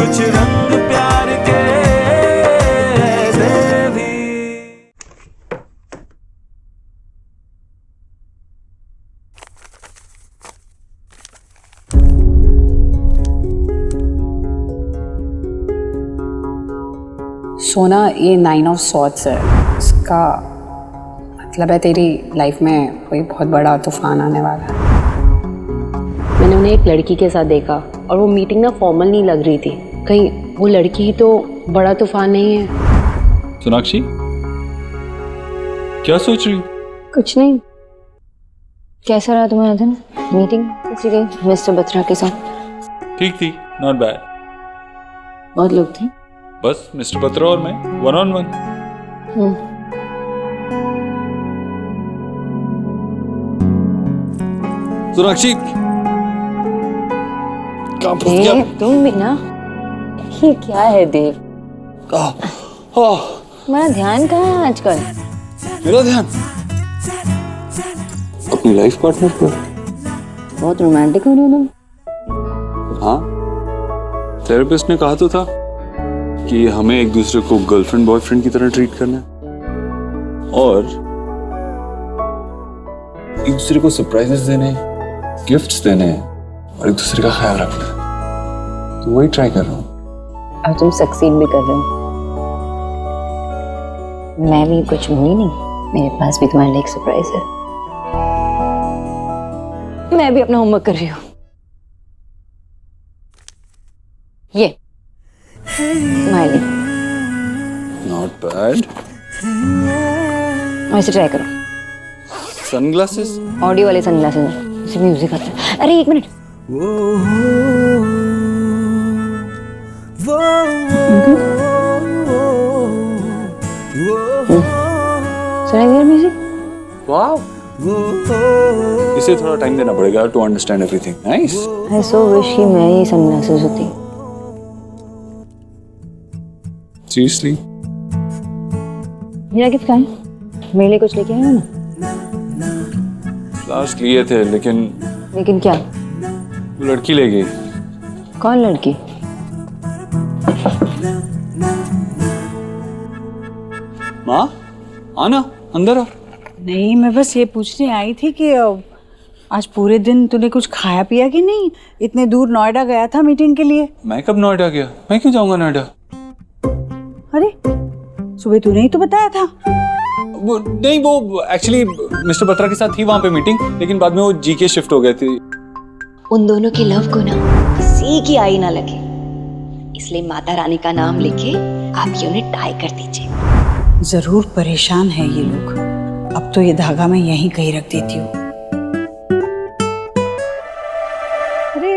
कुछ रंग प्यार के दे भी। सोना, ये 9 ऑफ सॉर्ड्स है। इसका मतलब है तेरी लाइफ में कोई बहुत बड़ा तूफान आने वाला है। मैंने उन्हें एक लड़की के साथ देखा और वो मीटिंग ना फॉर्मल नहीं लग रही थी। कहीं वो लड़की ही तो बड़ा तूफान नहीं है? सोनाक्षी, क्या सोच रही हो? कुछ नहीं। कैसा रहा तुम्हारा दिन? मीटिंग कैसी गई मिस्टर बत्रा के साथ? ठीक थी, नॉट बैड। बहुत लोग थे? बस मिस्टर बत्रा और मैं, 1-on-1। सोनाक्षी, कहाँ फंस गया? तुम भी ना, ये क्या है देव? तुम्हारा ध्यान कहाँ है आजकल? मेरा ध्यान अपनी लाइफ पार्टनर पर। बहुत रोमांटिक हो रहे हो तुम। हाँ, थेरेपिस्ट ने कहा तो था कि हमें एक दूसरे को गर्लफ्रेंड बॉयफ्रेंड की तरह ट्रीट करना है और एक दूसरे को सरप्राइजेस देने, गिफ्ट्स देने और एक दूसरे का ख्याल रखना है। तो वही ट्राई कर रहा हूँ। और तुम सक्सीड भी कर रहे हो। मैं भी कुछ भूली नहीं, मेरे पास भी तुम्हारे लिए एक सरप्राइज है। मैं भी अपना होमवर्क कर रही हूँ। ये तुम्हारे लिए। Not bad. वैसे ट्राई करो। सनग्लासेस? ऑडियो वाले सनग्लासेस हैं, इसमें म्यूजिक आता है। अरे एक मिनट। म्यूजिक। वाह, इसे थोड़ा टाइम देना पड़ेगा to understand everything. Nice. I so wish कि मैं ही सनग्लासेस होती। सीरियसली? मेरा गिफ्ट कहाँ है? मेरे लिए कुछ लेके आए हो ना? लास्ट लिए थे लेकिन क्या? वो लड़की ले गई। कौन लड़की? माँ, आना अंदर आ। नहीं, मैं बस ये पूछने आई थी कि आज पूरे दिन तूने कुछ खाया पिया कि नहीं? इतने दूर नोएडा गया था मीटिंग के लिए। मैं कब नोएडा गया? मैं क्यों जाऊंगा नोएडा? अरे सुबह तूने ही तो बताया था। वो एक्चुअली मिस्टर बत्रा के साथ थी वहां पे मीटिंग, लेकिन बाद में वो जीके शिफ्ट हो गए थे। उन दोनों के लव को ना किसी की आई ना लगे, इसलिए माता रानी का नाम लेके आप ये उन्हें टाई कर दीजिए। जरूर परेशान है ये लोग। अब तो ये धागा मैं यहीं कहीं रख देती हूँ। अरे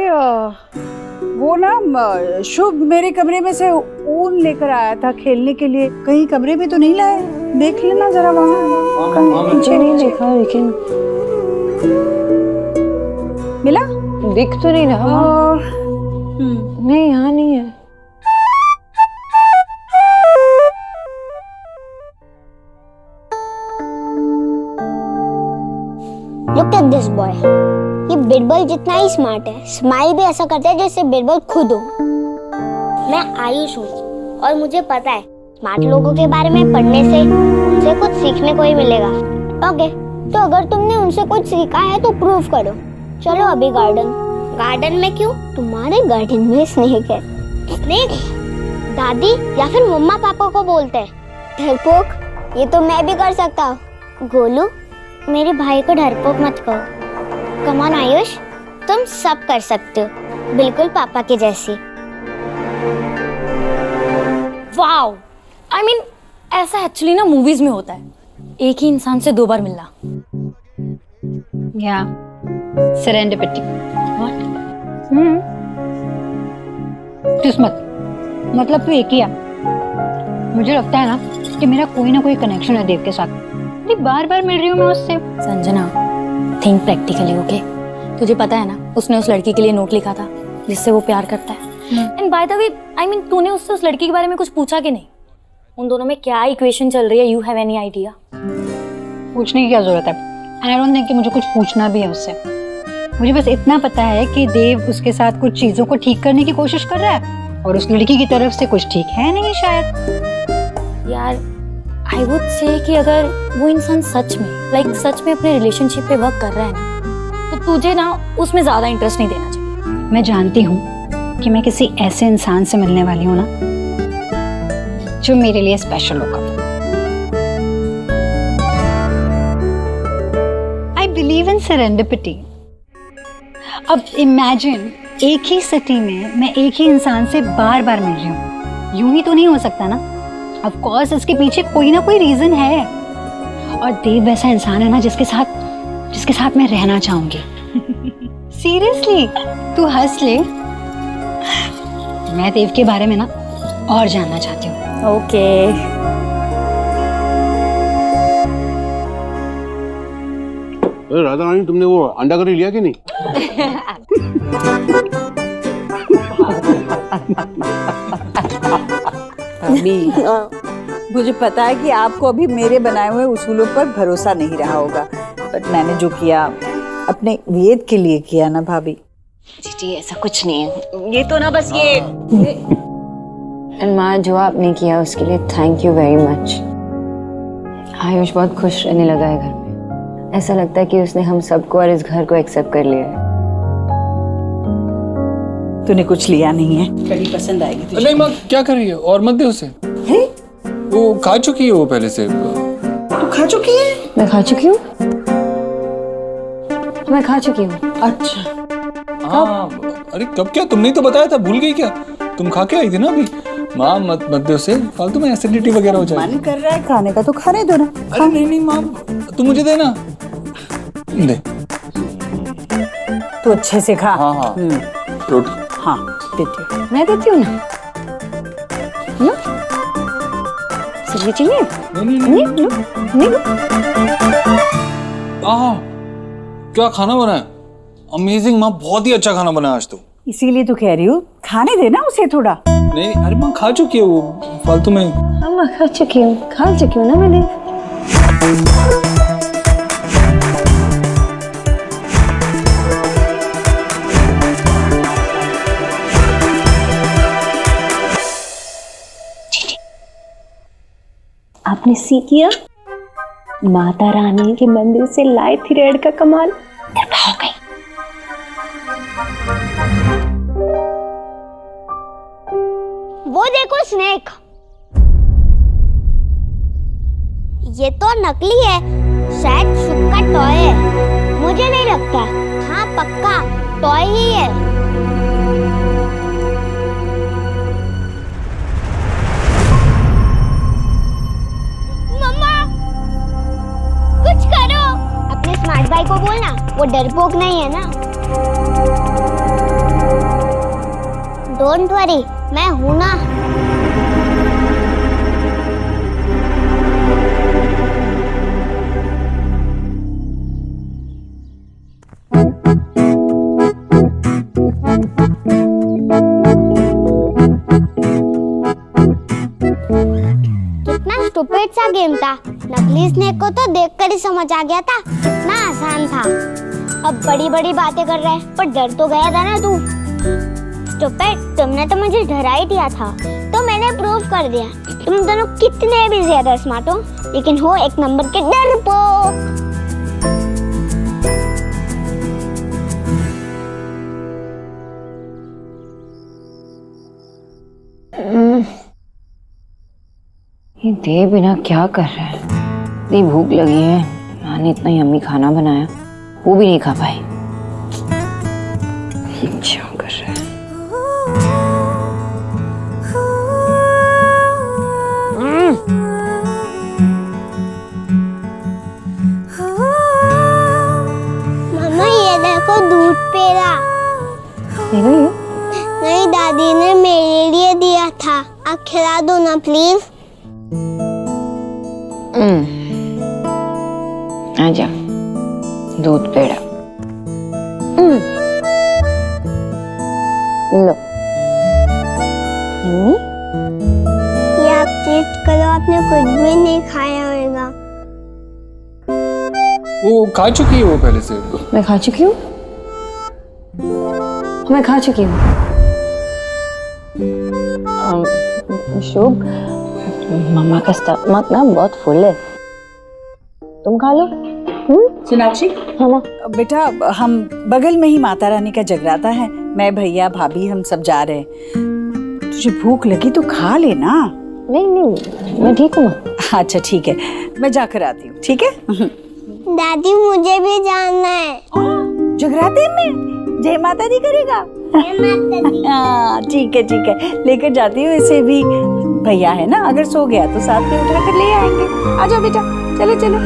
वो ना शुभ मेरे कमरे में से ऊन लेकर आया था खेलने के लिए। कहीं कमरे में तो नहीं लाए? देख लेना जरा वहाँ। मुझे नहीं देखा, लेकिन मिला? दिख तो नहीं रहा। नहीं, यहाँ नहीं है। Look at this boy. ये बिरबल जितना ही स्मार्ट है। स्माइल भी ऐसा करता है जैसे बिरबल खुद हो। मैं आयुष हूँ और मुझे पता है स्मार्ट लोगों के बारे में पढ़ने से उनसे कुछ सीखने को ही मिलेगा। ओके, तो अगर तुमने उनसे कुछ सीखा है तो प्रूव करो। चलो अभी गार्डन में क्यों? तुम्हारे गार्डन में स्नेक है। स्नेक? दादी या फिर मम्मा पापा को बोलते हैं। डरपोक? ये तो मैं भी कर सकता हूँ। गोलू, मेरे भाई को डरपोक मत कहो। कम ऑन आयुष, तुम सब कर सकते हो, बिल्कुल पापा के जैसी। वाओ, आई मीन ऐसा एक्चुअली ना मूवीज में होता है, एक ही इंसान से 2 बार मिलना। या सेरेंडिपिटी। व्हाट? किस्मत। मतलब तू एक ही है। मुझे लगता है ना कि मेरा कोई ना कोई कनेक्शन है देव के साथ। बार बार मिल रही हूँ मैं उससे। Sanjana, think practically, okay? तुझे पता है ना उसने उस लड़की के लिए नोट लिखा था जिससे वो प्यार करता है। And by the way, I mean तूने उससे उस लड़की के बारे में कुछ पूछा कि नहीं? उन दोनों में क्या इक्वेशन चल रही है? You have any idea? पूछने की क्या जरूरत है? एंड आई डोंट थिंक कि मुझे कुछ पूछना भी है उससे। मुझे बस इतना पता है कि देव उसके साथ कुछ चीजों को ठीक करने की कोशिश कर रहा है और उस लड़की की तरफ से कुछ ठीक है नहीं शायद। यार आई वुड से कि अगर वो इंसान सच में सच में अपने रिलेशनशिप पे वर्क कर रहा है ना, तो तुझे ना उसमें ज्यादा इंटरेस्ट नहीं देना चाहिए। मैं जानती हूँ कि मैं किसी ऐसे इंसान से मिलने वाली हूँ ना जो मेरे लिए स्पेशल होगा। I believe in serendipity. अब इमेजिन एक ही सिटी में मैं एक ही इंसान से बार बार मिल रही हूँ, यूं ही तो नहीं हो सकता ना। ऑफ कोर्स इसके पीछे कोई ना कोई रीजन है, और देव वैसा इंसान है ना जिसके साथ मैं रहना चाहूंगी। सीरियसली तू हंस ले, मैं देव के बारे में ना और जानना चाहती हूँ। ओके राधा रानी, तुमने वो अंडा करी लिया कि नहीं? मुझे पता है कि आपको अभी मेरे बनाए हुए उसूलों पर भरोसा नहीं रहा होगा, बट मैंने जो किया अपने वेद के लिए किया ना भाभी। जी ऐसा कुछ नहीं है, ये तो ना बस ये माँ जो आपने किया उसके लिए thank you very much. Ayush बहुत खुश रहने लगा है घर में, ऐसा लगता है कि उसने हम सबको और इस घर को एक्सेप्ट कर लिया है। तूने कुछ लिया नहीं है, कड़ी पसंद आएगी तुझे। नहीं माँ, क्या कर रही है? और मत दे उसे। वो खा चुकी है वो पहले से। तू खा चुकी है? मैं खा चुकी हूँ, मैं खा चुकी हूँ। अच्छा हाँ, अरे कब? क्या तुमने तो बताया था, भूल गई क्या? तुम खा के आई थी ना अभी। माँ मत दे उसे, फालतू में एसिडिटी वगैरह हो जाएगी। मन कर रहा है खाने का तो खाने दो ना। अरे नहीं माँ, तू मुझे दे ना, दे। तू अच्छे से खा। हाँ हाँ रोटी। हाँ देती हूँ। मैं देती हूँ ना, सब्जी चाहिए? नहीं लो, नहीं लो। क्या खाना बना है? अमेजिंग माँ, बहुत ही अच्छा खाना बना है आज तो। इसीलिए तो कह रही हूँ खाने देना उसे थोड़ा। नहीं अरे माँ खा चुकी है वो, फालतू में। हाँ मैं खा चुकी हूँ ना मैंने। आपने सी किया? माता रानी के मंदिर से लाए थ्रेड का कमाल हो गई। वो देखो स्नेक, ये तो नकली है, शायद शुभ का टॉय है। मुझे नहीं लगता। हाँ पक्का टॉय ही है। मम्मा कुछ करो। अपने स्मार्ट भाई को बोलना, वो डरपोक नहीं है ना। डोंट वरी, मैं हूं ना। कितना स्टूपिड सा गेम था। नकली स्नेक को तो देखकर ही समझ आ गया था, कितना आसान था। अब बड़ी बड़ी बातें कर रहा है, पर डर तो गया था ना तू। स्टूपिड, तुमने तो मुझे डरा ही दिया था, तो मैंने प्रूव कर दिया। तुम दोनों कितने भी ज्यादा स्मार्ट हो, लेकिन हो एक नंबर के डरपोक। ये देव बिना क्या कर रहा है? इतनी भूख लगी है, माँ ने इतना यम्मी खाना बनाया, वो भी नहीं खा पाई। क्या कर रहा है? मम्मा ये देखो दूध पेड़ा। नहीं, दादी ने मेरे लिए दिया था। आप खिला दो ना प्लीज। आजा, दूध पेड़ा। लो यम्मी। ये आप टेस्ट करो, आपने कुछ भी नहीं खाया होगा। वो खा चुकी है वो पहले से। मैं खा चुकी हूँ, मैं खा चुकी हूँ। शुभ, मम्मा का स्टमक ना बहुत फुल है, तुम खा लो। सोनाक्षी, हाँ माँ। बेटा हम बगल में ही माता रानी का जगराता है, मैं भैया भाभी हम सब जा रहे हैं। तुझे भूख लगी तो खा लेना। नहीं नहीं, मैं ठीक हूँ माँ। अच्छा ठीक है, मैं जाकर आती हूँ। ठीक है दादी मुझे भी जाना है। जगराते में जय माता दी करेगा? हाँ ठीक है, लेकर जाती हूँ इसे भी। भैया है ना, अगर सो गया तो साथ में उठा कर ले आएंगे। आ जाओ बेटा, चलो चलो।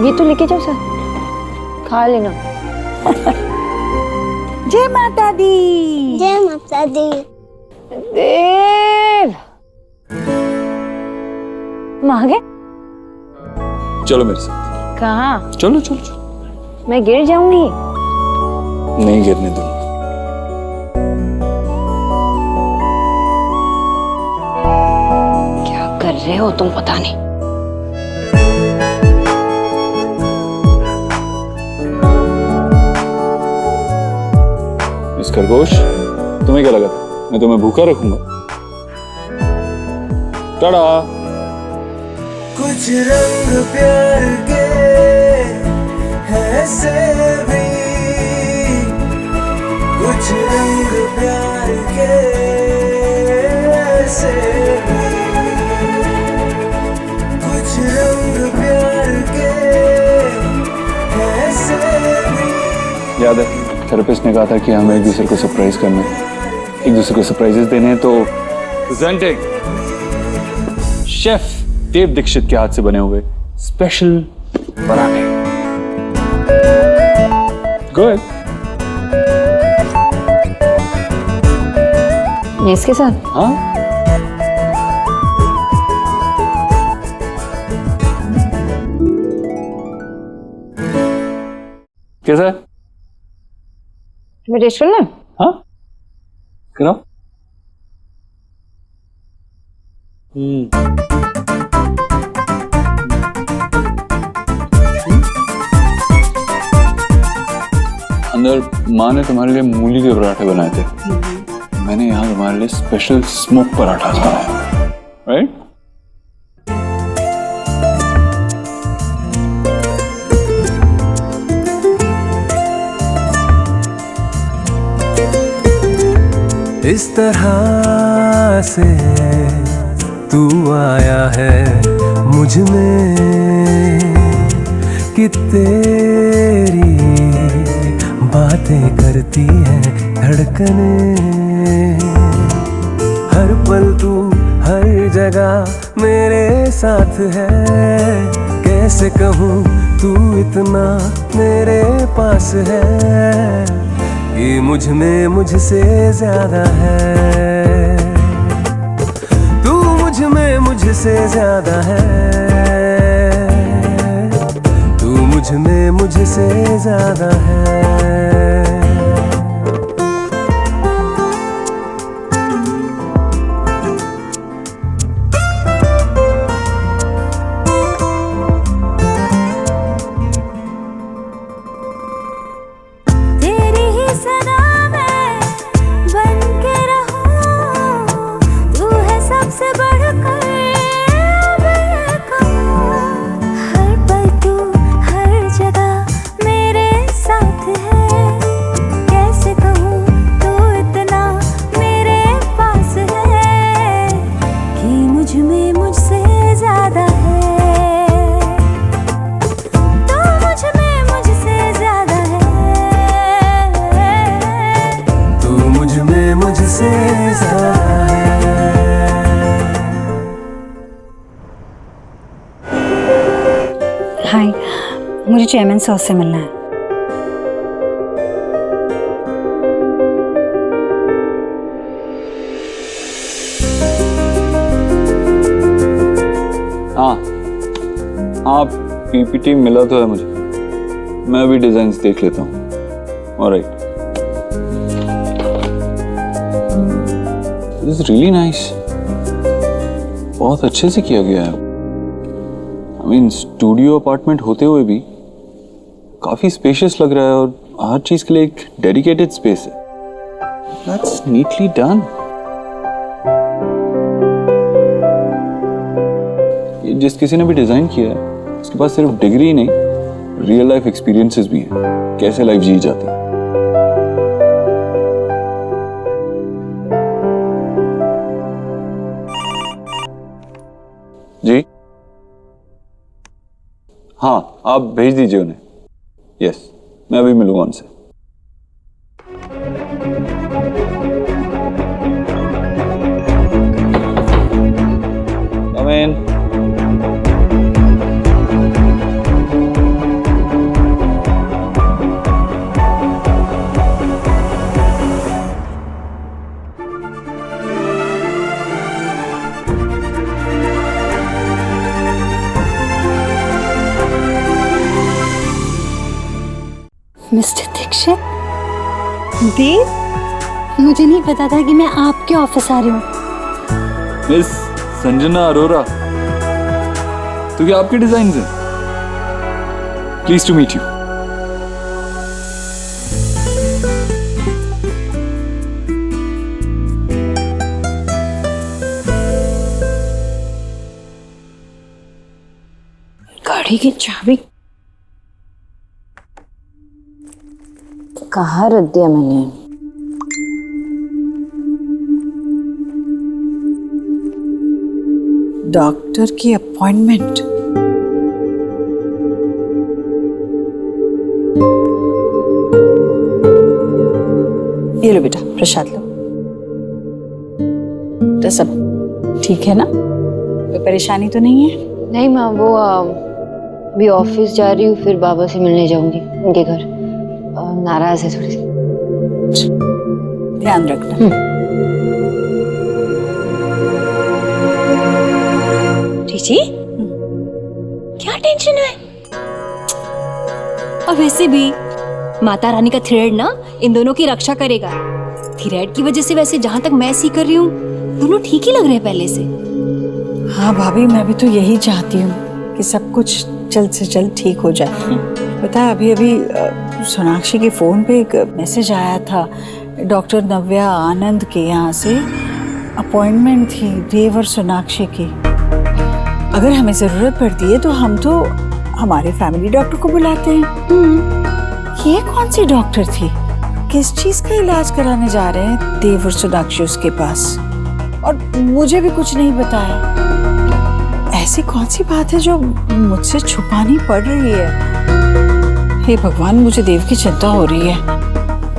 ये तो लेके जाओ सर, खा लेना। जय माता दी। जय माता दी। देव मांगे चलो मेरे साथ। कहाँ? चलो चलो चलो। मैं गिर जाऊंगी। नहीं गिरने दूंगा। क्या कर रहे हो तुम, पता नहीं। इस खरगोश, तुम्हें क्या लगा था मैं तुम्हें भूखा रखूंगा? टाड़ा। कुछ रंग प्यार के ऐसे भी, कुछ रंग प्यार के ऐसे भी, कुछ रंग प्यार के ऐसे भी। याद है थेरेपिस्ट ने कहा था कि हमें एक दूसरे को सरप्राइज करना है, एक दूसरे को सरप्राइजेस देने हैं। तो प्रेजेंटिंग शेफ देव दीक्षित के हाथ से बने हुए स्पेशल पराठे। गुड। ये इसके साथ? हाँ कैसा है? तुम्हें टेस्ट करना है? हाँ कराओ। अंदर माँ ने तुम्हारे लिए मूली के पराठे बनाए थे, मैंने यहाँ तुम्हारे लिए स्पेशल स्मोक पराठा बनाया, राइट? इस तरह से तू आया है मुझ में कि तेरी बातें करती हैं धड़कने। हर पल तू हर जगह मेरे साथ है, कैसे कहूँ तू इतना मेरे पास है कि मुझ में मुझसे ज्यादा है, तू मुझ में मुझसे ज्यादा है, तू मुझ में मुझसे ज्यादा है। हाय, मुझे चेयरमैन सर से मिलना है। हाँ पीपीटी मिला तो है मुझे, मैं अभी डिजाइन्स देख लेता हूँ। Alright, this is really nice, बहुत अच्छे से किया गया है। आई मीन स्टूडियो अपार्टमेंट होते हुए भी काफी स्पेशियस लग रहा है और हर चीज के लिए एक डेडिकेटेड स्पेस है। That's neatly done. जिस किसी ने भी डिजाइन किया है उसके पास सिर्फ डिग्री ही नहीं, रियल लाइफ एक्सपीरियंसेस भी हैं, कैसे लाइफ जी जाती है। जी हाँ, आप भेज दीजिए उन्हें। यस, मैं अभी मिलूंगा उनसे। Come in. मिस्टर दीक्षित, देव, मुझे नहीं पता था कि मैं आपके ऑफिस आ रही हूँ। मिस संजना अरोरा, तो क्या आपके डिजाइन हैं? Please to meet you. गाड़ी की चाबी कहाँ रख दिया मैंने? डॉक्टर की अपॉइंटमेंट। ये लो बेटा, प्रसाद लो। तो सब ठीक है ना? कोई परेशानी तो नहीं है? नहीं माँ, वो अभी ऑफिस जा रही हूँ, फिर बाबा से मिलने जाऊंगी उनके घर। नाराज है थोड़ी सी। ध्यान रखना। जी क्या टेंशन है? और वैसे भी माता रानी का थ्रेड ना इन दोनों की रक्षा करेगा। थ्रेड की वजह से वैसे जहां तक मैं सी कर रही हूँ, दोनों ठीक ही लग रहे हैं पहले से। हाँ भाभी, मैं भी तो यही चाहती हूँ कि सब कुछ जल्द से जल्द ठीक हो जाए। पता है, अभी अभी सोनाक्षी के फोन पे एक मैसेज आया था, डॉक्टर नव्या आनंद के यहाँ से अपॉइंटमेंट थी देव और सोनाक्षी की। अगर हमें जरूरत पड़ती है तो हम तो हमारे फैमिली डॉक्टर को बुलाते हैं। ये कौन सी डॉक्टर थी? किस चीज का इलाज कराने जा रहे हैं देव और सोनाक्षी उसके पास, और मुझे भी कुछ नहीं बताया। ऐसी कौन सी बात है जो मुझसे छुपानी पड़ रही है? हे भगवान, मुझे देव की चिंता हो रही है।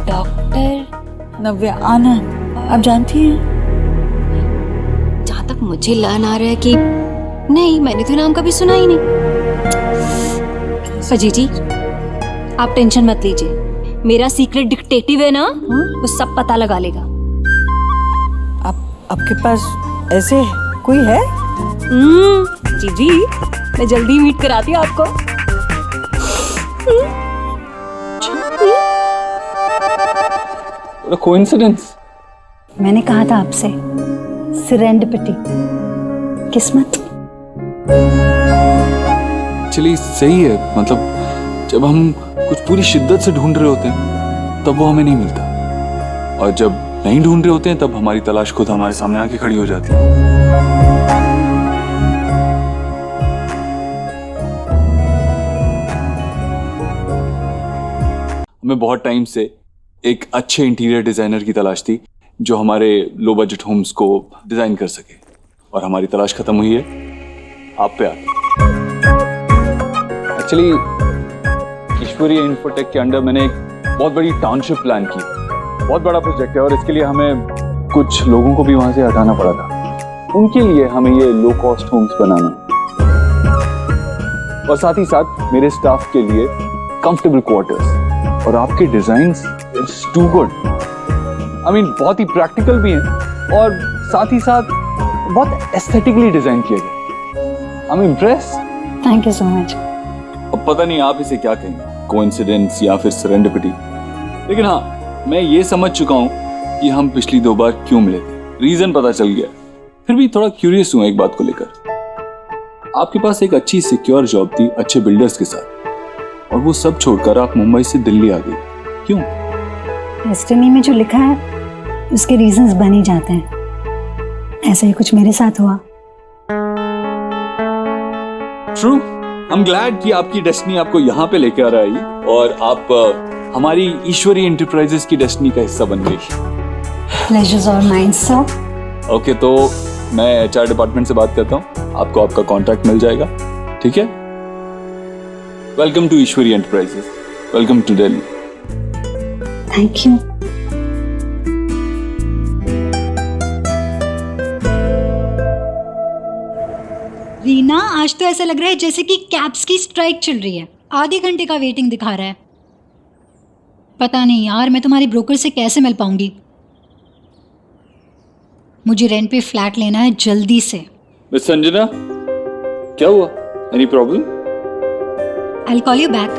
डॉक्टर नव्या आनंद, आप जानती हैं? जहां तक मुझे लन आ रहा है कि नहीं, मैंने तो नाम कभी सुना ही नहीं। अजी जी, आप टेंशन मत लीजिए, मेरा सीक्रेट डिटेक्टिव है ना, वो सब पता लगा लेगा। आपके पास ऐसे कोई है? जी जी, मैं जल्दी मीट कराती हूँ आपको। कोइंसिडेंस। मैंने कहा था आपसे, सेरेंडिपिटी, किस्मत। चलिए सही है, मतलब जब हम कुछ पूरी शिद्दत से ढूंढ रहे होते हैं तब वो हमें नहीं मिलता, और जब नहीं ढूंढ रहे होते हैं तब हमारी तलाश खुद हमारे सामने आके खड़ी हो जाती है। हमें बहुत टाइम से एक अच्छे इंटीरियर डिजाइनर की तलाश थी जो हमारे लो बजट होम्स को डिजाइन कर सके, और हमारी तलाश खत्म हुई है आप पे आके। एक्चुअली ईश्वरी इन्फोटेक के अंडर मैंने एक बहुत बड़ी टाउनशिप प्लान की। बहुत बड़ा प्रोजेक्ट है और इसके लिए हमें कुछ लोगों को भी वहां से हटाना पड़ा था। उनके लिए हमें ये लो कॉस्ट होम्स बनाना, और साथ ही साथ मेरे स्टाफ के लिए कंफर्टेबल क्वार्टर्स। और आपके designs it's too good. I mean बहुत ही प्रैक्टिकल भी हैं और साथ ही साथ बहुत एस्थेटिकली डिजाइन किए गए। I am impressed. Thank you so much. अब पता नहीं आप इसे क्या कहेंगे, कोइंसिडेंस या फिर सेरेंडिपिटी, लेकिन हाँ, मैं ये समझ चुका हूँ कि हम पिछली 2 बार क्यों मिले थे। रीजन पता चल गया। फिर भी थोड़ा क्यूरियस हूँ एक बात को लेकर। आपके पास एक अच्छी सिक्योर जॉब थी अच्छे बिल्डर्स के साथ, और वो सब छोड़कर आप मुंबई से दिल्ली आ गई, क्यों? डेस्टिनी में जो लिखा है उसके रीजंस बन ही जाते हैं। ऐसा ही कुछ मेरे साथ हुआ। ट्रू, आई एम ग्लैड कि आपकी डेस्टिनी आपको यहाँ पे लेके आ रहा है और आप हमारी ईश्वरी एंटरप्राइजेस की डेस्टिनी का हिस्सा बन गई। Pleasures are mine sir. Okay, तो मैं एचआर डिपार्टमेंट से बात करता हूँ, आपको आपका कॉन्ट्रैक्ट मिल जाएगा, ठीक है? Welcome to Ishwari Enterprises, welcome to Delhi. Thank you. Reena, आज तो ऐसा लग रहा है जैसे कि कैब्स की स्ट्राइक चल रही है। आधे घंटे का वेटिंग दिखा रहा है। पता नहीं यार, मैं तुम्हारी ब्रोकर से कैसे मिल पाऊंगी। मुझे रेंट पे फ्लैट लेना है जल्दी से। मिस संजना, क्या हुआ? Any problem? I will call you back.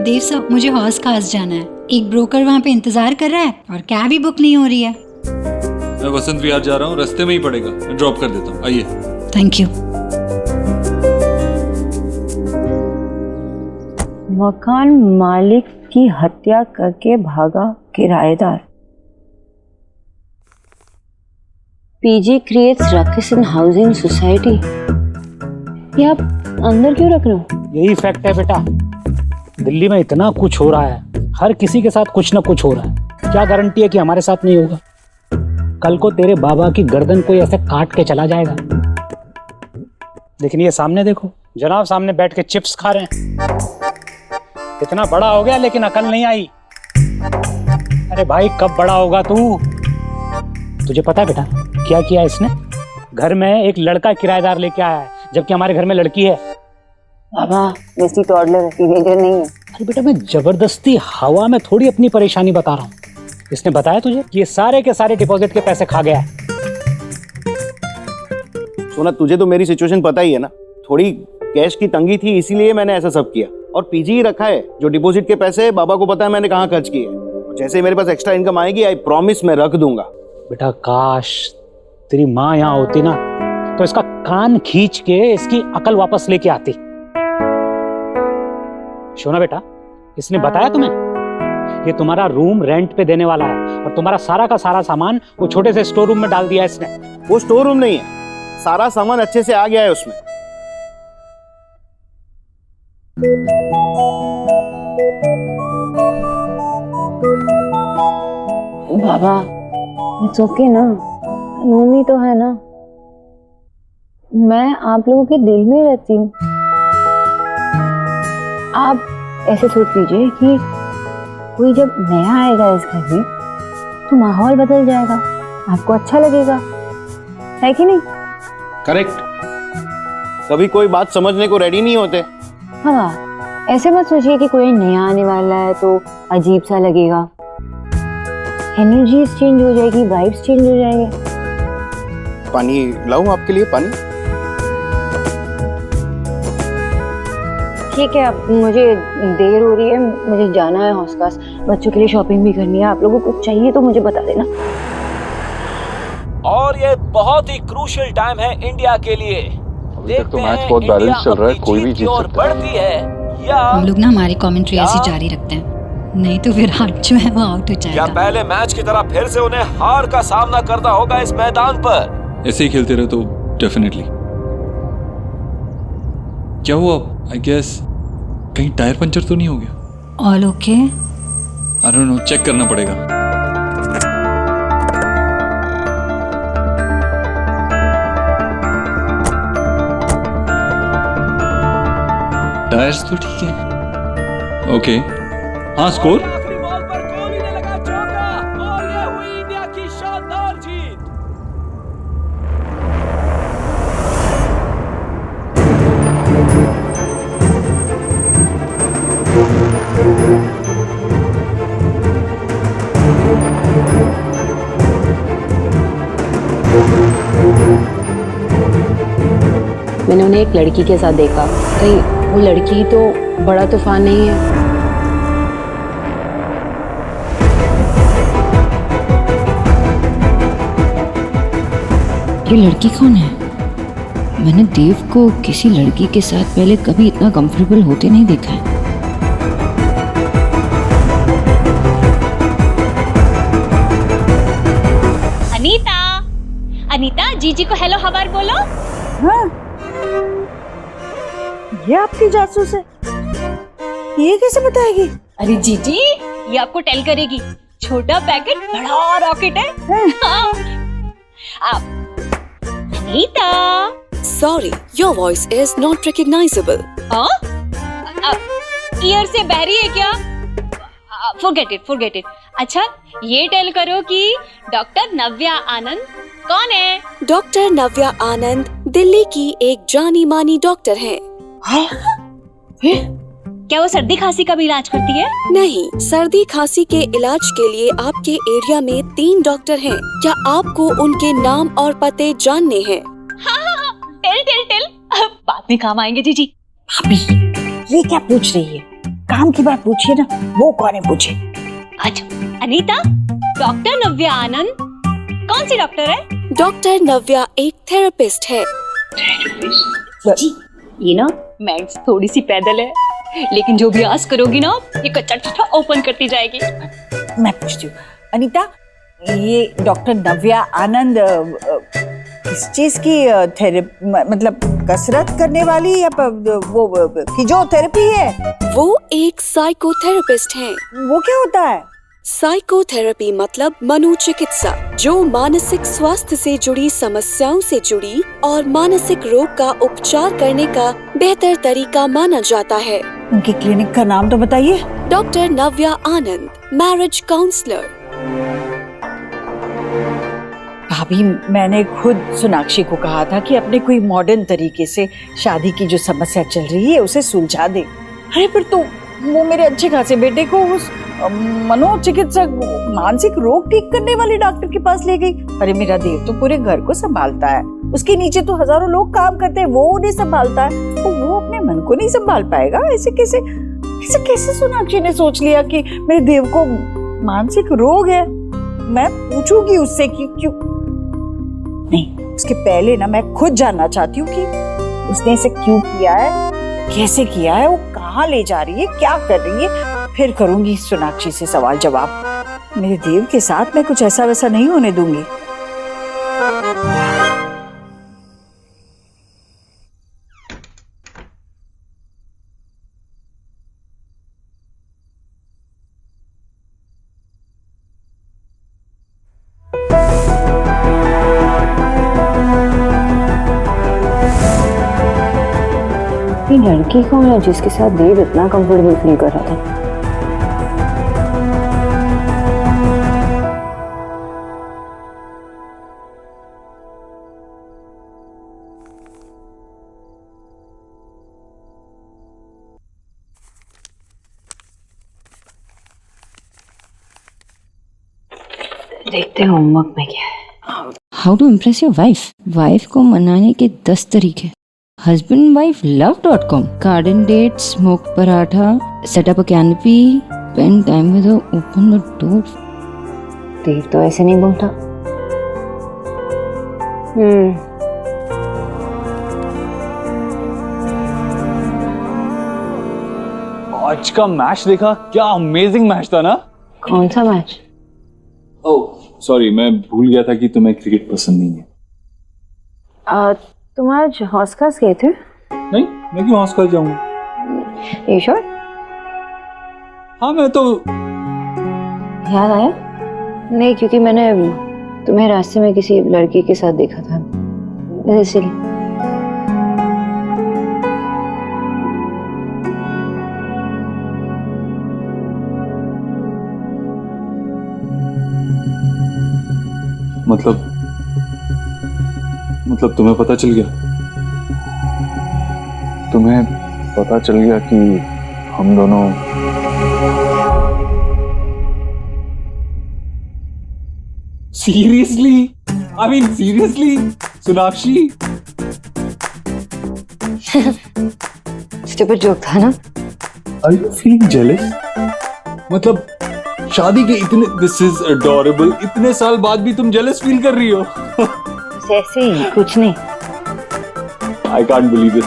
Dev साहब, मुझे हौस खास जाना है। एक ब्रोकर वहाँ पे इंतजार कर रहा है और कैब ही बुक नहीं हो रही है। मैं वसंत विहार जा रहा हूँ, रास्ते में ही पड़ेगा, मैं ड्रॉप कर देता हूँ, आइए। Thank you. मकान मालिक की हत्या करके भागा किराएदार। पीजी क्रिएट्स रकिस इन हाउसिंग सोसाइटी। ये आप अंदर क्यों रख रहे हो? यही फैक्ट है बेटा, दिल्ली में इतना कुछ हो रहा है, हर किसी के साथ कुछ ना कुछ हो रहा है। क्या गारंटी है कि हमारे साथ नहीं होगा? कल को तेरे बाबा की गर्दन कोई ऐसे काट के चला जाएगा। लेकिन ये सामने देखो, जनाब सामने बैठ के चिप्स खा रहे हैं। इतना बड़ा हो गया लेकिन अकल नहीं आई। अरे भाई, कब बड़ा होगा तू? तुझे पता है बेटा क्या किया इसने? घर में एक लड़का किराएदार लेके आया है, जबकि हमारे घर में लड़की है। बाबा, वैसी टॉडलर है, टीनेजर नहीं है। अरे बेटा, मैं जबरदस्ती हवा में थोड़ी अपनी परेशानी बता रहा हूँ। इसने बताया तुझे कि ये सारे के सारे डिपॉजिट के पैसे खा गया है। सोना, तुझे तो मेरी सिचुएशन पता ही है ना। थोड़ी कैश की तंगी थी, इसीलिए मैंने ऐसा सब किया। और पीजी ही रखा है। जो डिपॉजिट के पैसे बाबा को पता है मैंने कहाँ खर्च किए। जैसे ही मेरे पास एक्स्ट्रा इनकम आएगी, आई प्रॉमिस मैं रख दूंगा। बेटा, काश तेरी माँ यहाँ होती ना, तो इसका कान खींच के इसकी अकल वापस लेके आती। शोना बेटा, इसने बताया तुम्हें? ये तुम्हारा रूम रेंट पे देने वाला है और तुम्हारा सारा का सारा सामान वो छोटे से स्टोर रूम में डाल दिया है इसने। वो स्टोर रूम नहीं है, सारा सामान अच्छे से आ गया है उसमें। बाबा, इट्स ओके ना, रूम ही तो है ना। मैं आप लोगों के दिल में रहती हूँ। आप ऐसे सोच लीजिए कि कोई जब नया आएगा इस घर में तो माहौल बदल जाएगा, आपको अच्छा लगेगा, है कि नहीं? करेक्ट। कभी कोई बात समझने को रेडी नहीं होते। हाँ, ऐसे मत सोचिए कि कोई नया आने वाला है तो अजीब सा लगेगा। एनर्जी चेंज हो जाएगी, वाइब्स चेंज हो जाएंगे। पानी लाऊं आपके लिए? पानी? ठीक है, अब मुझे देर हो रही है, मुझे जाना है हौसखास, बच्चों के लिए शॉपिंग भी करनी है। आप लोगों को कुछ चाहिए तो मुझे बता देना। और ये बहुत ही क्रूशियल टाइम है इंडिया के लिए। अभी तक तो मैच बहुत बैलेंस चल रहा है, कोई भी जीत सकता है। बढ़ती है या हम लोग ना हमारी कमेंट्री ऐसी जारी रखते हैं, नहीं तो विराट जो है वो आउट हो जाएगा। या पहले मैच की तरह फिर से उन्हें हार का सामना करना होगा इस मैदान पर। ऐसे ही खेलते रहे तो डेफिनेटली। क्या हुआ? आई गेस कहीं टायर पंचर तो नहीं हो गया? All okay? I don't know, check करना पड़ेगा। टायर्स तो ठीक है। ओके, हाँ, स्कोर? आखिरी बॉल पर कोहली ने लगा चौका और ये हुई इंडिया की शानदार जीत। मैंने उन्हें एक लड़की के साथ देखा। कहीं वो लड़की तो बड़ा तूफान नहीं है? ये लड़की कौन है? मैंने देव को किसी लड़की के साथ पहले कभी इतना कंफर्टेबल होते नहीं देखा है। अनीता, अनीता, जीजी को हेलो हवार बोलो। हाँ, ये आपकी जासूस है? ये कैसे बताएगी? अरे जीजी, ये आपको टेल करेगी। छोटा पैकेट बड़ा रॉकेट है। हाँ। Anita, sorry, your voice is not recognisable. Year से बहरी है क्या? Forget it. अच्छा, ये टेल करो कि डॉक्टर नव्या आनंद कौन है? डॉक्टर नव्या आनंद दिल्ली की एक जानी मानी डॉक्टर हैं। क्या वो सर्दी खांसी का भी इलाज करती है? नहीं, सर्दी खांसी के इलाज के लिए आपके एरिया में 3 डॉक्टर हैं। क्या आपको उनके नाम और पते जानने हैं? हाँ, टेल। बाद में काम आएंगे जीजी। भाभी, ये क्या पूछ रही है? काम की बात पूछिए ना, वो कौन है पूछे। अच्छा, अनीता, डॉक्टर नव्या आनंद कौन सी डॉक्टर है? डॉक्टर नव्या एक थेरेपिस्ट है। जी, ये ना मैथ्स थोड़ी सी पैदल है, लेकिन जो भी आस करोगी ना, ये कच्चा चिट्ठा ओपन करती जाएगी। मैं पूछती हूँ, अनीता, ये डॉक्टर नव्या आनंद किस चीज की मतलब कसरत करने वाली या वो फिजियोथेरेपी है? वो एक साइकोथेरेपिस्ट हैं। वो क्या होता है? साइकोथेरेपी मतलब मनोचिकित्सा, जो मानसिक स्वास्थ्य से जुड़ी समस्याओं से जुड़ी और मानसिक रोग का उपचार करने का बेहतर तरीका माना जाता है। उनकी क्लिनिक का नाम तो बताइए। डॉक्टर नव्या आनंद, मैरिज काउंसलर। भाभी, मैंने खुद सोनाक्षी को कहा था कि अपने कोई मॉडर्न तरीके से शादी की जो समस्या चल रही है उसे सुलझा दे। अरे पर तो वो मेरे अच्छे खासे बेटे को उस मनोचिकित्सक, मानसिक रोग ठीक करने वाले डॉक्टर के पास ले गई। अरे मेरा देव तो पूरे घर को संभालता है, उसके नीचे तो हजारों लोग काम करते हैं, वो उन्हें संभालता है, तो वो अपने मन को नहीं संभाल पाएगा? ऐसे कैसे सोनाक्षी ने सोच लिया कि मेरे देव को मानसिक रोग है? मैं पूछूंगी उससे कि क्यों नहीं। उसके पहले ना मैं खुद जानना चाहती हूँ कि उसने इसे क्यों किया है, कैसे किया है, वो कहाँ ले जा रही है, क्या कर रही है। फिर करूंगी सोनाक्षी से सवाल जवाब। मेरे देव के साथ मैं कुछ ऐसा वैसा नहीं होने दूंगी। ये लड़की कौन है जिसके साथ देव इतना कंफर्टेबल फील कर रहा था? देखते हैं होमवर्क में क्या है। How to impress your wife? Wife को मनाने के 10 तरीके। husbandwifelav.com, garden date, smoke paratha, set up a canopy, spend time with her, open the door. देव तो ऐसे नहीं बोलता। आज का मैच देखा? क्या अमेजिंग मैच था ना? कौन सा मैच? ओह सॉरी, मैं भूल गया था कि तुम्हें क्रिकेट पसंद नहीं है। तुम आज हॉस खास गए थे? नहीं, मैं क्यों हॉस खास जाऊंगा? ये श्योर? हाँ, मैं तो याद आया? नहीं, क्योंकि मैंने तुम्हें रास्ते में किसी लड़की के साथ देखा था, इसलिए। मतलब तुम्हें पता चल गया? तुम्हें पता चल गया कि हम दोनों seriously? I mean seriously Sonakshi? Stupid joke था ना? Are you feeling jealous? मतलब शादी के दिस इज अडोरेबल, इतने साल बाद भी तुम जेलस फील कर रही हो? ऐसे ही, कुछ नहीं। I can't believe it.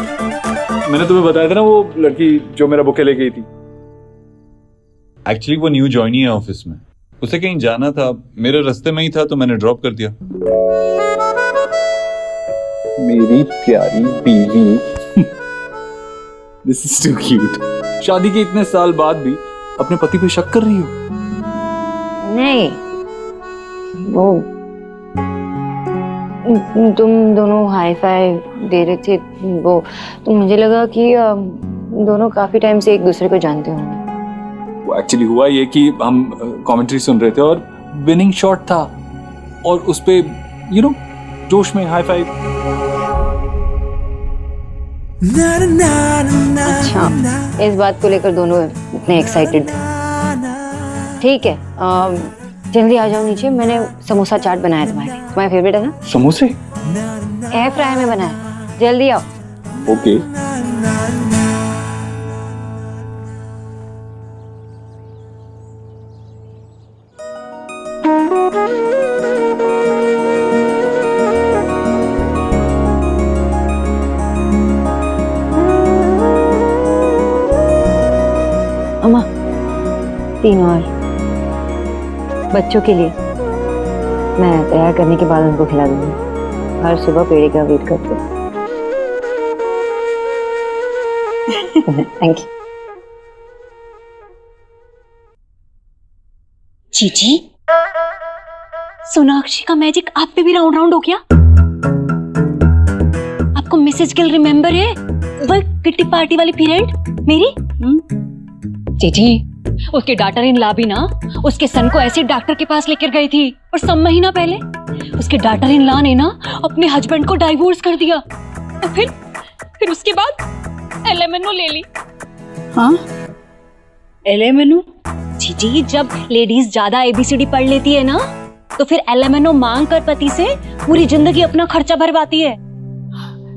मैंने तुम्हें बताया था ना वो लड़की जो मेरा बुके ले गई थी। एक्चुअली वो न्यू ज्वाइनी है ऑफिस में, उसे कहीं जाना था, मेरे रास्ते में ही था तो मैंने ड्रॉप कर दिया। मेरी प्यारी बीवी। This is too cute. शादी के इतने साल बाद भी अपने पति पे शक कर रही हो? नहीं, वो तुम दोनों हाई फाई दे रहे थे, वो तो मुझे लगा कि दोनों काफी टाइम से एक दूसरे को जानते होंगे। वो एक्चुअली हुआ ये कि हम कमेंट्री सुन रहे थे और विनिंग शॉट था और उस पे जोश में हाई फाइव। अच्छा, इस बात को लेकर दोनों इतने एक्साइटेड थे। ठीक है, जल्दी आ जाओ नीचे, मैंने समोसा चाट बनाया तुम्हारे फेवरेट है ना? समोसे एयर फ्राई में बनाया, जल्दी आओ। ओके। अम्मा, 3 और बच्चों के लिए मैं तैयार करने के बाद उनको खिला दूंगी। हर सुबह पेड़े का वेट करते। Thank you. जीजी, सोनाक्षी का मैजिक आप पे भी राउंड राउंड हो गया? आपको मिसेज गिल रिमेम्बर है? वो किट्टी पार्टी वाली पीरियड मेरी? जीजी, उसके डॉटर इन ला भी ना उसके सन को ऐसे डॉक्टर के पास लेकर गई थी और 6 महीना पहले उसके डॉटर इन ला ने ना अपने हस्बैंड को डाइवोर्स कर दिया और फिर उसके बाद एलएमएनओ ले ली। हाँ, एलएमएनओ? जी, जब लेडीज ज्यादा एबीसीडी पढ़ लेती है ना तो फिर एलएमएनओ मांग कर पति से पूरी जिंदगी अपना खर्चा भरवाती है।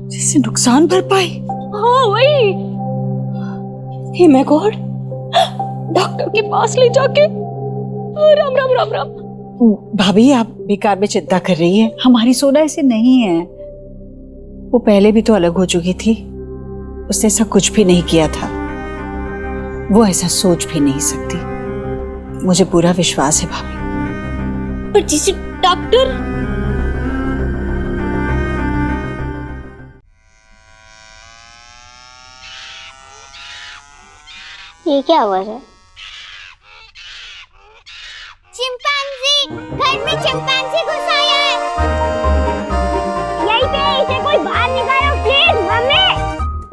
जिससे नुकसान भरपाई? हाँ वही। हे माय गॉड, डॉक्टर के पास ले जाके राम राम राम राम। भाभी, आप बेकार में चिंता कर रही हैं। हमारी सोना ऐसे नहीं है। वो पहले भी तो अलग हो चुकी थी, उसने ऐसा कुछ भी नहीं किया था। वो ऐसा सोच भी नहीं सकती, मुझे पूरा विश्वास है भाभी। पर जिसे डॉक्टर ये क्या आवाज है? चिंपैंजी, घर में चिंपैंजी घुस आया है। यहीं पे, इसे कोई बाहर निकालो प्लीज। मम्मी,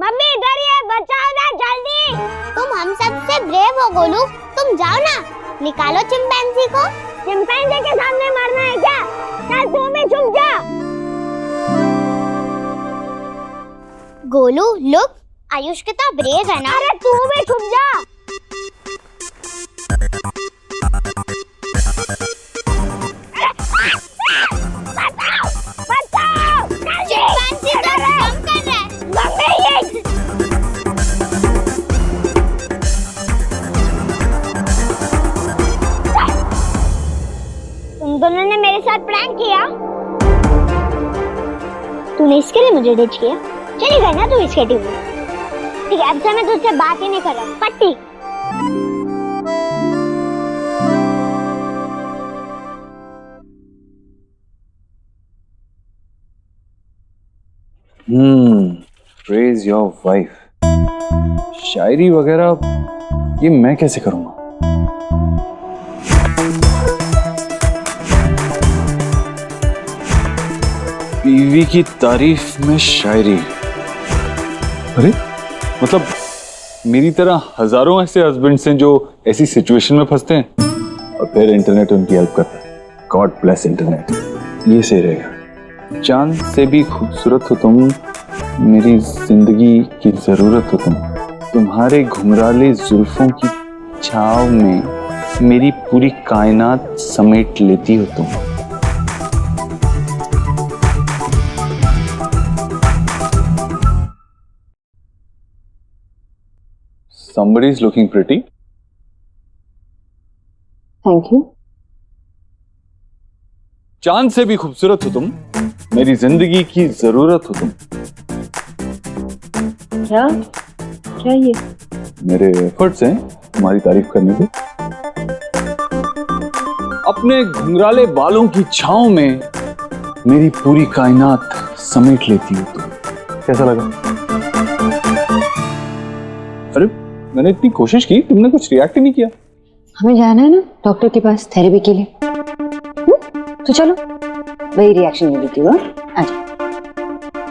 मम्मी इधर ही है, बचाओ ना जल्दी। तुम हम सब से ब्रेव हो गोलू, तुम जाओ ना, निकालो चिंपैंजी को। चिंपैंजी के सामने मरना है क्या? चल तू भी छुप जा। गोलू लुक, आयुष कितना ब्रेव है ना। अरे तू भी छुप जा। तुम दोनों ने मेरे साथ प्रैंक किया। तूने इसके लिए मुझे डिच किया? चली गई ना तू इसके टीम में। ठीक है, अब से मैं तुझसे बात ही नहीं कर रहा। पट्टी। Praise your wife. शायरी वगैरह ये मैं कैसे करूंगा? बीवी की तारीफ में शायरी? अरे मतलब मेरी तरह हजारों ऐसे हस्बैंड्स हैं जो ऐसी सिचुएशन में फंसते हैं और फिर इंटरनेट उनकी हेल्प करता है। गॉड ब्लेस इंटरनेट, ये सही रहेगा। चांद से भी खूबसूरत हो तुम, मेरी जिंदगी की जरूरत हो तुम। तुम्हारे घुंघराले जुल्फों की छाव में मेरी पूरी कायनात समेट लेती हो तुम। Somebody is looking pretty. Thank you. चांद से भी खूबसूरत हो तुम, मेरी जिंदगी की जरूरत हो तुम। क्या क्या ये? मेरे एफर्ट्स हैं तुम्हारी तारीफ करने के। अपने घुंघराले बालों की छांव में मेरी पूरी कायनात समेट लेती हो। कैसा लगा? अरे मैंने इतनी कोशिश की, तुमने कुछ रिएक्ट ही नहीं किया। हमें जाना है ना डॉक्टर के पास थेरेपी के लिए। तो चलो, वही रिएक्शन मिली थी।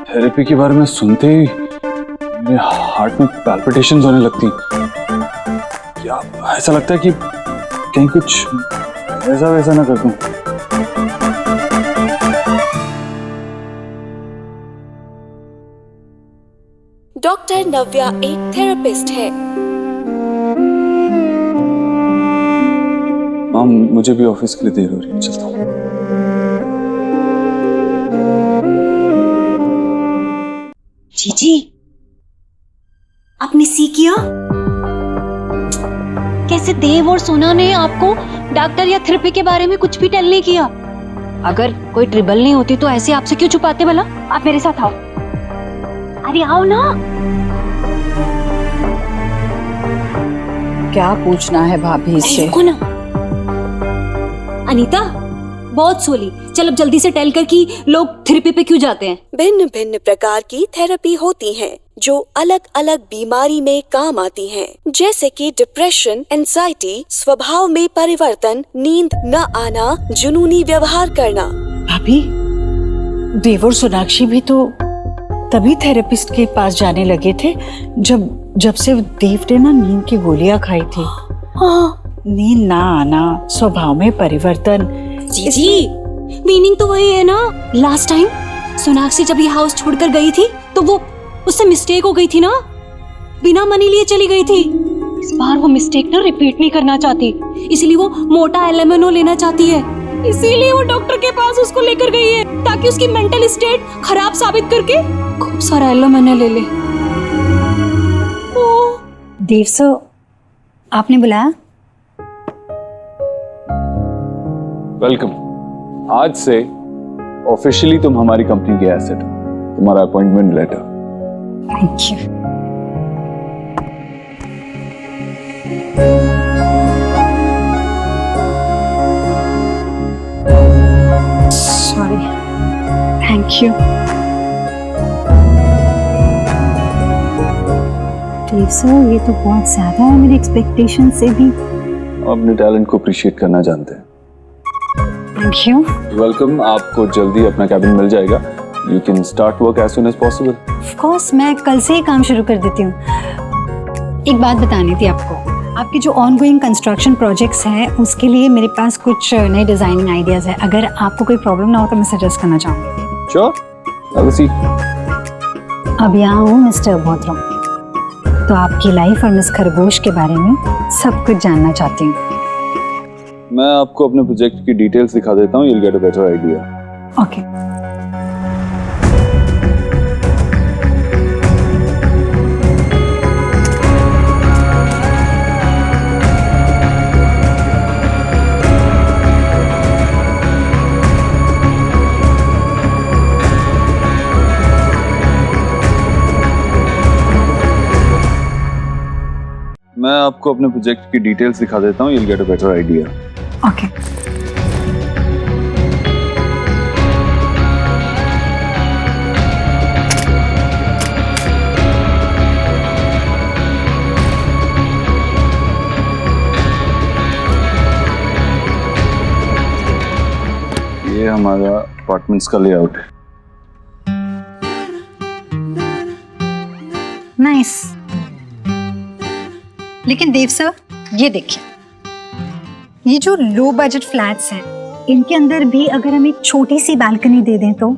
थेरेपी के बारे में सुनते ही मेरे हार्ट में पैल्पिटेशंस होने लगती। क्या ऐसा लगता है कि कहीं कुछ ऐसा वैसा ना कर दूं। डॉक्टर नव्या एक थेरेपिस्ट है। माम, मुझे भी ऑफिस के लिए देर हो रही है, चलता हूँ। जीजी, आपने सी किया? कैसे देव और सोना ने आपको डॉक्टर या थेरेपी के बारे में कुछ भी टेल नहीं किया? अगर कोई ट्रिबल नहीं होती तो ऐसे आपसे क्यों छुपाते भला? आप मेरे साथ आओ। अरे आओ ना। क्या पूछना है भाभी से? रुको ना। अनीता, बहुत सोली। चल अब जल्दी से टेल कर कि लोग थेरेपी पे क्यों जाते हैं। भिन्न भिन्न प्रकार की थेरेपी होती हैं, जो अलग अलग बीमारी में काम आती हैं, जैसे कि डिप्रेशन, एंजाइटी, स्वभाव में परिवर्तन, नींद न आना, जुनूनी व्यवहार करना। भाभी, देव और सोनाक्षी भी तो तभी थेरेपिस्ट के पास जाने लगे थे जब से देव ने ना नींद की गोलियां खाई थी। हाँ। नींद ना आना, स्वभाव में परिवर्तन। जी, मीनिंग तो वही है ना। लास्ट टाइम सोनाक्षी जब ये हाउस छोड़कर गई थी तो वो उससे मिस्टेक हो गई थी ना, बिना मनी लिए चली गई थी। इस बार वो मिस्टेक ना रिपीट नहीं करना चाहती, इसलिए वो मोटा एलेमेनो लेना चाहती है। इसीलिए वो डॉक्टर के पास उसको लेकर गई है, ताकि उसकी मेंटल स्टेट खराब साबित करके खूब सारा एलेमेनो ले ले। देव सर, आपने बुलाया? वेलकम। आज से ऑफिशियली तुम हमारी कंपनी के एसेट हो। तुम्हारा appointment letter. Thank you. Sorry. Thank you. Dev sir, ये तो बहुत ज्यादा है मेरी एक्सपेक्टेशन से भी। अपने टैलेंट को अप्रिशिएट करना जानते हैं। Thank you. वेलकम। आपको जल्दी अपना कैबिन मिल जाएगा। You can start work as soon as possible. Of course, मैं कल से ही काम शुरू कर देती हूँ। एक बात बतानी थी आपको। आपके जो ऑनगोइंग कंस्ट्रक्शन प्रोजेक्ट्स हैं, उसके लिए मेरे पास कुछ नए डिजाइनिंग आइडियाज है। अगर आपको कोई प्रॉब्लम ना हो तो मैं सजेस्ट करना चाहूँगी। Sure. Have a seat. अब यहाँ हूँ मिस्टर बोथरो, तो आपकी लाइफ और मिस खरगोश के बारे में सब कुछ जानना चाहती हूँ। मैं आपको अपने प्रोजेक्ट की डिटेल्स दिखा देता हूँ। You'll get a better idea. Okay. मैं आपको अपने प्रोजेक्ट की डिटेल्स दिखा देता हूँ। You'll get a better idea. Okay. ये हमारा अपार्टमेंट्स का लेआउट है। नाइस। लेकिन देव सर, ये देखिए, ये जो लो बजट फ्लैट्स हैं, इनके अंदर भी अगर हम एक छोटी सी बालकनी दे दें तो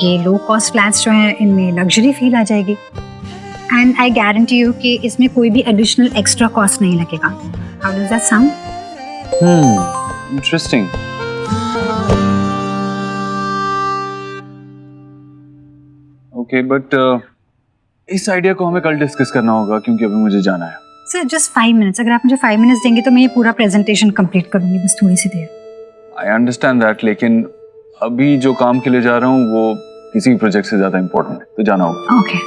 ये लो कॉस्ट फ्लैट्स जो हैं, इनमें लग्जरी फील आ जाएगी। एंड आई गारंटी यू कि इसमें कोई भी एडिशनल एक्स्ट्रा कॉस्ट नहीं लगेगा। How does that sound? Interesting. Okay, but इस आइडिया को हमें कल डिस्कस करना होगा, क्योंकि अभी मुझे जाना है। सर जस्ट 5 मिनट्स, अगर आप मुझे 5 मिनट्स देंगे तो मैं ये पूरा प्रेजेंटेशन कंप्लीट करूंगी, बस थोड़ी सी देर। आई अंडरस्टैंड दैट, लेकिन अभी जो काम के लिए जा रहा हूँ वो किसी भी प्रोजेक्ट से ज्यादा इम्पोर्टेंट है, तो जाना होगा। ओके।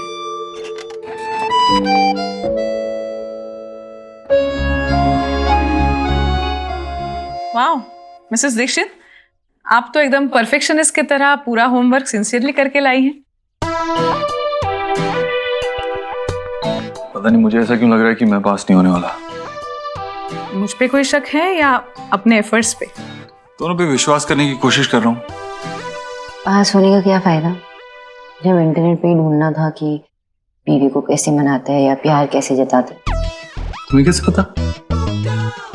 वाओ मिसेस दीक्षित, आप तो एकदम परफेक्शनिस्ट की तरह पूरा होमवर्क सिंसियरली करके लाई हैं। पता नहीं मुझे ऐसा क्यों लग रहा है कि मैं पास नहीं होने वाला। मुझ पे कोई शक है या अपने एफर्ट्स पे? दोनों पे विश्वास करने की कोशिश कर रहा हूँ। पास होने का क्या फायदा जब इंटरनेट पे ही ढूंढना था कि बीवी को कैसे मनाते हैं या प्यार कैसे जताते हैं। तुम्हें कैसे पता?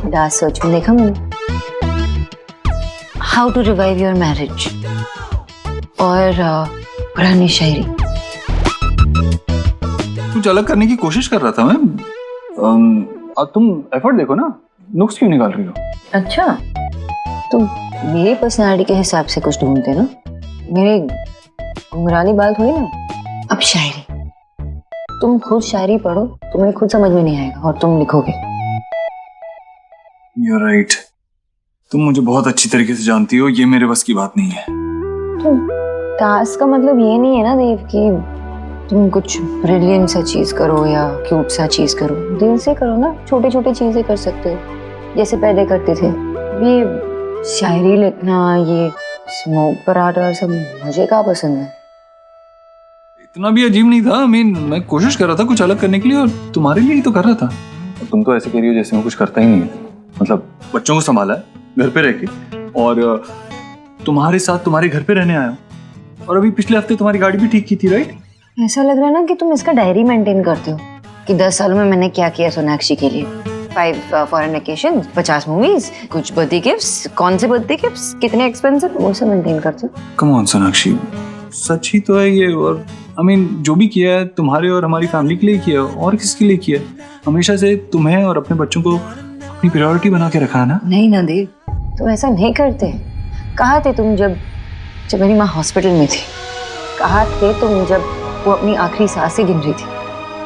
डार्क सर्च में देखा मैंने, how to revive your marriage और पुरानी शायरी। कुछ अलग करने की कोशिश कर रहा था मैं। अब तुम एफर्ट देखो ना, नुक्स क्यों निकाल रही हो? अच्छा, तुम मेरी पर्सनालिटी के हिसाब से कुछ ढूंढते ना, मेरे घुंघरानी बाल थोड़ी ना। अब शायरी, तुम खुद शायरी पढ़ो, तुम्हें खुद समझ में नहीं आएगा और तुम लिखोगे। You're right. तुम मुझे बहुत अच्छी तरीके से जानती हो, ये मेरे बस की बात नहीं है। तो टास्क का मतलब ये नहीं है ना देव कि तुम कुछ ब्रिलियंट सा चीज करो या क्यूट सा चीज करो, दिल से करो ना। छोटे छोटे चीजें कर सकते हो जैसे पहले करते थे। ये शायरी लिखना, ये स्मोक पराठा सब मुझे क्या पसंद है। इतना भी अजीब नहीं था। मैं कोशिश कर रहा था कुछ अलग करने के लिए और तुम्हारे लिए ही तो कर रहा था। और तुम तो ऐसे कह रही हो जैसे मैं कुछ करता ही नहीं है। मतलब बच्चों को संभाला है घर पे रह के और तुम्हारे साथ तुम्हारे घर पे रहने आया हूँ और अभी पिछले हफ्ते तुम्हारी गाड़ी भी ठीक की थी, राइट? ऐसा लग रहा है ना कि तुम इसका डायरी मेंटेन करते हो कि 10 सालों में मैंने क्या किया सोनाक्षी के लिए। 5 फॉरेन वेकेशन, 50 मूवीज, कुछ बर्थडे गिफ्ट्स, कौन से बर्थडे गिफ्ट्स, कितने एक्सपेंसिव, वो सब मेंटेन करते हो। कम ऑन सोनाक्षी, सच ही तो है ये। और जो भी किया है तुम्हारे और हमारी फैमिली के लिए किया और किसके लिए किया है। हमेशा से तुम्हें और अपने बच्चों को अपनी प्रायोरिटी बना के रखा है ना। नहीं ना देव, तुम ऐसा नहीं करते। कहाँ थे तुम जब मेरी माँ हॉस्पिटल में थी? कहाँ थे तुम जब वो अपनी आखिरी सांसें गिन रही थी?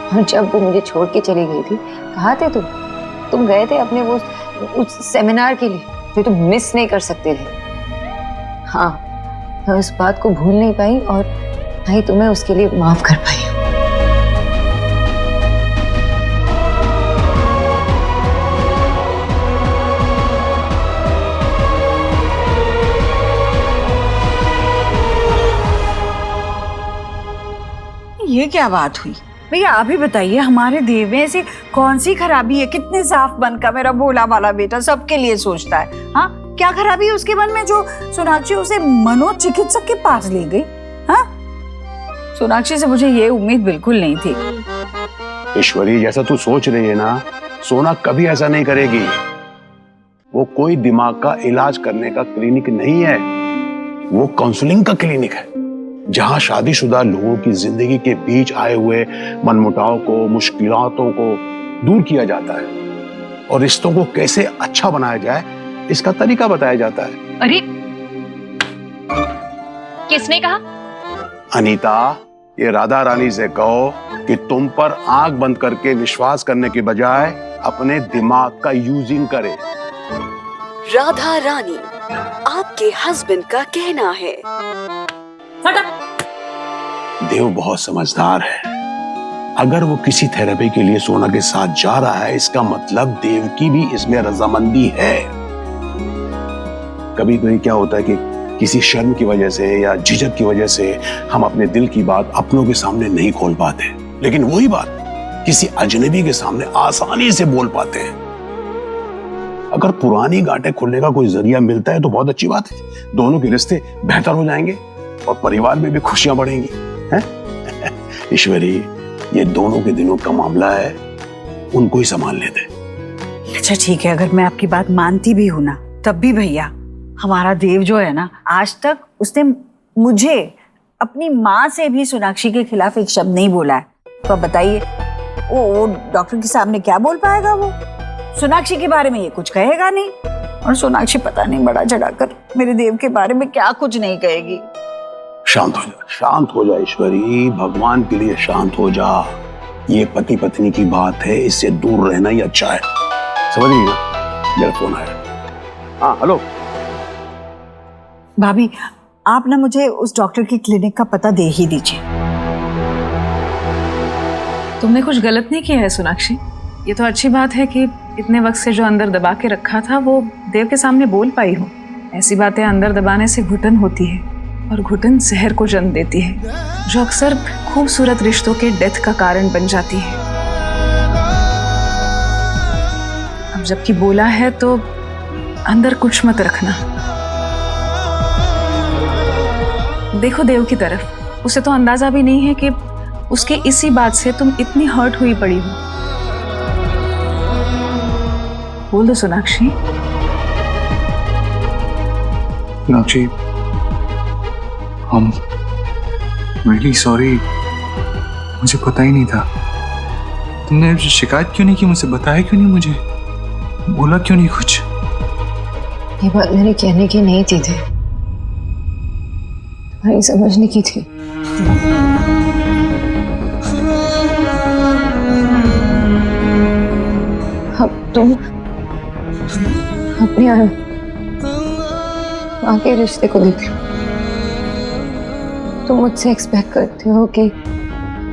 और जब वो मुझे छोड़ के चली गई थी, कहाँ थे तुम? तुम गए थे अपने वो उस सेमिनार के लिए जो तुम मिस नहीं कर सकते थे। हाँ, मैं उस बात को भूल नहीं पाई और भाई तुम्हें उसके लिए माफ कर पाई। ये क्या बात हुई भैया? आप ही बताइए, हमारे देव में ऐसी कौन सी खराबी है? कितने साफ मन का मेरा भोला वाला बेटा सबके लिए सोचता है। हाँ, क्या खराबी है उसके मन में जो सोनाक्षी उसे मनोचिकित्सक के पास ले गई? हाँ, सोनाक्षी से मुझे ये उम्मीद बिल्कुल नहीं थी। ईश्वरी, जैसा तू सोच रही है ना, सोना कभी ऐसा नहीं करेगी। वो कोई दिमाग का इलाज करने का क्लिनिक नहीं है, वो काउंसलिंग का क्लिनिक है, जहां शादीशुदा लोगों की जिंदगी के बीच आए हुए मनमुटाव को, मुश्किलातों को दूर किया जाता है और रिश्तों को कैसे अच्छा बनाया जाए इसका तरीका बताया जाता है। अरे किसने कहा? अनीता, ये राधा रानी से कहो कि तुम पर आंख बंद करके विश्वास करने के बजाय अपने दिमाग का यूजिंग करे। राधा रानी, आपके हस्बैंड का कहना है। देव बहुत समझदार है। अगर वो किसी थेरेपी के लिए सोना के साथ जा रहा है, इसका मतलब देव की भी इसमें रजामंदी है। कभी कभी क्या होता है कि किसी शर्म की वजह से या झिझक की वजह से हम अपने दिल की बात अपनों के सामने नहीं खोल पाते, लेकिन वही बात किसी अजनबी के सामने आसानी से बोल पाते हैं। अगर पुरानी गांठें खुलने का कोई जरिया मिलता है तो बहुत अच्छी बात है। दोनों के रिश्ते बेहतर हो जाएंगे और परिवार में भी खुशियां बढ़ेंगी। ईश्वरी, ये दोनों के दिनों का मामला है, उनको ही संभाल लेते। अच्छा ठीक है, अगर मैं आपकी बात मानती भी हूं ना, तब भी भैया हमारा देव जो है ना, आज तक उसने मुझे अपनी माँ से भी सोनाक्षी के खिलाफ एक शब्द नहीं बोला है। तो अब बताइए, वो डॉक्टर के सामने क्या बोल पाएगा? वो सोनाक्षी के बारे में ये कुछ कहेगा नहीं, और सोनाक्षी पता नहीं बड़ा चढ़ाकर मेरे देव के बारे में क्या कुछ नहीं कहेगी। शांत हो जा, शांत हो जा ईश्वरी, भगवान के लिए शांत हो जा। ये पति पत्नी की बात है, इससे दूर रहना ही अच्छा है। समझ रही ना? मेरा फोन आया। हाँ हेलो भाभी, आप ना मुझे उस डॉक्टर की क्लिनिक का पता दे ही दीजिए। तुमने कुछ गलत नहीं किया है सोनाक्षी। ये तो अच्छी बात है कि इतने वक्त से जो अंदर दबा के रखा था वो देव के सामने बोल पाई हो। ऐसी बातें अंदर दबाने से घुटन होती है। और घुटन जहर को जन्म देती है, जो अक्सर खूबसूरत रिश्तों के डेथ का कारण बन जाती है। अब जबकि बोला है तो अंदर कुछ मत रखना। देखो देव की तरफ, उसे तो अंदाजा भी नहीं है कि उसके इसी बात से तुम इतनी हर्ट हुई पड़ी हो। बोल दो Sonakshi. Sonakshi, I'm really sorry, मुझे पता ही नहीं था। तुमने शिकायत क्यों नहीं की मुझसे? बताया क्यों नहीं मुझे? बोला क्यों नहीं कुछ? ये बात मेरे कहने की नहीं थी, तुम्हारी समझने की थी। अब तुम अपने माँ के रिश्ते को देख लो। तुम मुझसे एक्सपेक्ट करते हो कि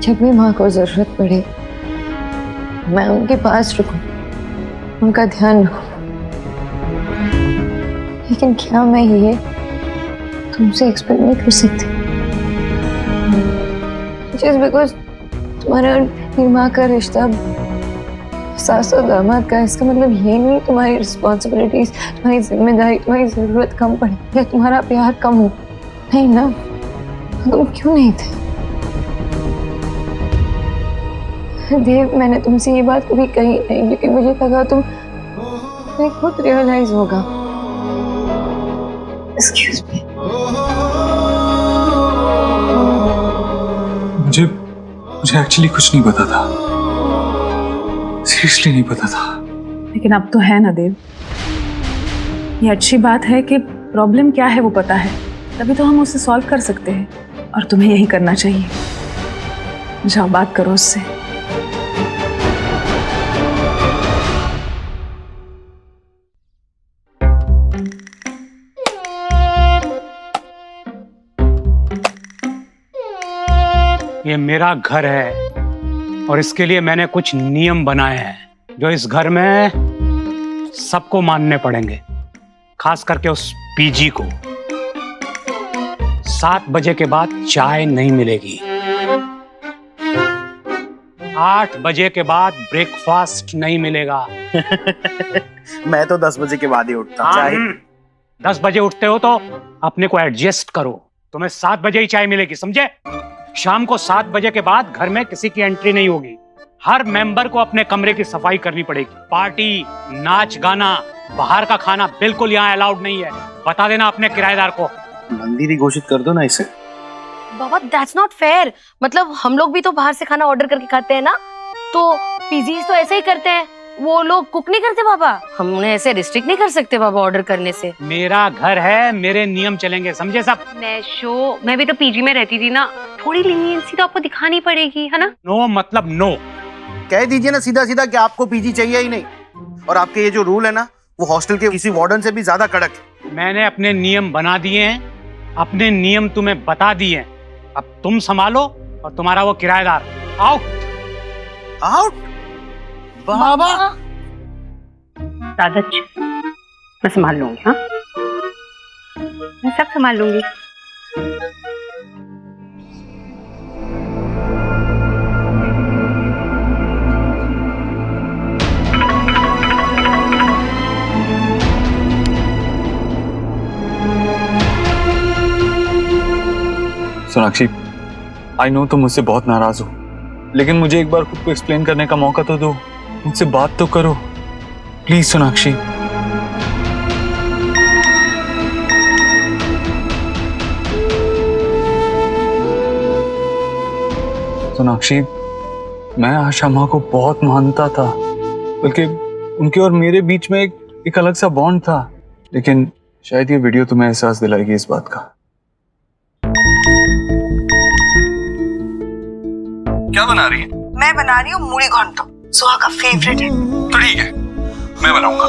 जब भी माँ को जरूरत पड़े मैं उनके पास रुकूं, उनका ध्यान रखूं। लेकिन क्या मैं ये तुमसे एक्सपेक्ट नहीं कर सकती? जस्ट बिकॉज तुम्हारा और मेरी माँ का रिश्ता सास और दामाद का, इसका मतलब ये नहीं तुम्हारी रिस्पॉन्सिबिलिटीज, तुम्हारी जिम्मेदारी, तुम्हारी जरूरत कम पड़े या तुम्हारा प्यार कम हो। नहीं ना, तुम क्यों नहीं थे? देव, मैंने तुमसे ये बात कभी कही नहीं क्योंकि मुझे लगा तुम्हें खुद रियलाइज होगा। Excuse me. मुझे एक्चुअली कुछ नहीं पता था, सीरियसली नहीं पता था। लेकिन अब तो है ना देव, ये अच्छी बात है कि प्रॉब्लम क्या है वो पता है, तभी तो हम उसे सॉल्व कर सकते हैं। और तुम्हें यही करना चाहिए। जाओ बात करो उससे। ये मेरा घर है और इसके लिए मैंने कुछ नियम बनाए हैं जो इस घर में सबको मानने पड़ेंगे, खास करके उस पीजी को। 7 बजे के बाद चाय नहीं मिलेगी। 8 बजे के बाद ब्रेकफास्ट नहीं मिलेगा। मैं तो 10 बजे के बाद ही उठता हूं। चाय 10 बजे उठते हो तो अपने को एडजस्ट करो। तुम्हें 7 बजे ही चाय मिलेगी, समझे? शाम को 7 बजे के बाद घर में किसी की एंट्री नहीं होगी। हर मेंबर को अपने कमरे की सफाई करनी पड़ेगी। पार्टी, नाच गाना, बाहर का खाना बिल्कुल यहाँ अलाउड नहीं है। बता देना अपने किराएदार को। मंदिर घोषित कर दो ना इसे। बाबा दैट्स नॉट फेयर। मतलब हम लोग भी तो बाहर से खाना ऑर्डर करके खाते हैं ना, तो पीजीज तो ऐसे ही करते हैं। वो लोग कुक नहीं करते बाबा, हम उन्हें ऐसे रिस्ट्रिक्ट नहीं कर सकते बाबा ऑर्डर करने से। मेरा घर है, मेरे नियम चलेंगे, समझे सब? मैं भी तो पीजी में रहती थी ना, थोड़ी लीनियंसी तो आपको दिखानी पड़ेगी, है ना? नो मतलब नो। कह दीजिए ना सीधा सीधा कि आपको पीजी चाहिए ही नहीं। और आपके ये जो रूल है ना, वो हॉस्टल के किसी वार्डन से भी ज्यादा कड़क है। मैंने अपने नियम बना दिए हैं, अपने नियम तुम्हें बता दिए हैं। अब तुम संभालो और तुम्हारा वो किराएदार आउट। आउट बाबा। दादा मैं संभाल लूंगी। हाँ, मैं सब संभाल लूंगी। सोनाक्षी, आई नो तुम मुझसे बहुत नाराज हो, लेकिन मुझे एक बार खुद को एक्सप्लेन करने का मौका तो दो। मुझसे बात तो करो प्लीज सोनाक्षी। सोनाक्षी, मैं आशा माँ को बहुत मानता था, बल्कि उनके और मेरे बीच में एक अलग सा बॉन्ड था। लेकिन शायद ये वीडियो तुम्हें एहसास दिलाएगी इस बात का। क्या बना रही है? मैं बना रही हूँ मूढ़ी घंटो, सुहा का फेवरेट है। तो ठीक है, मैं बनाऊंगा।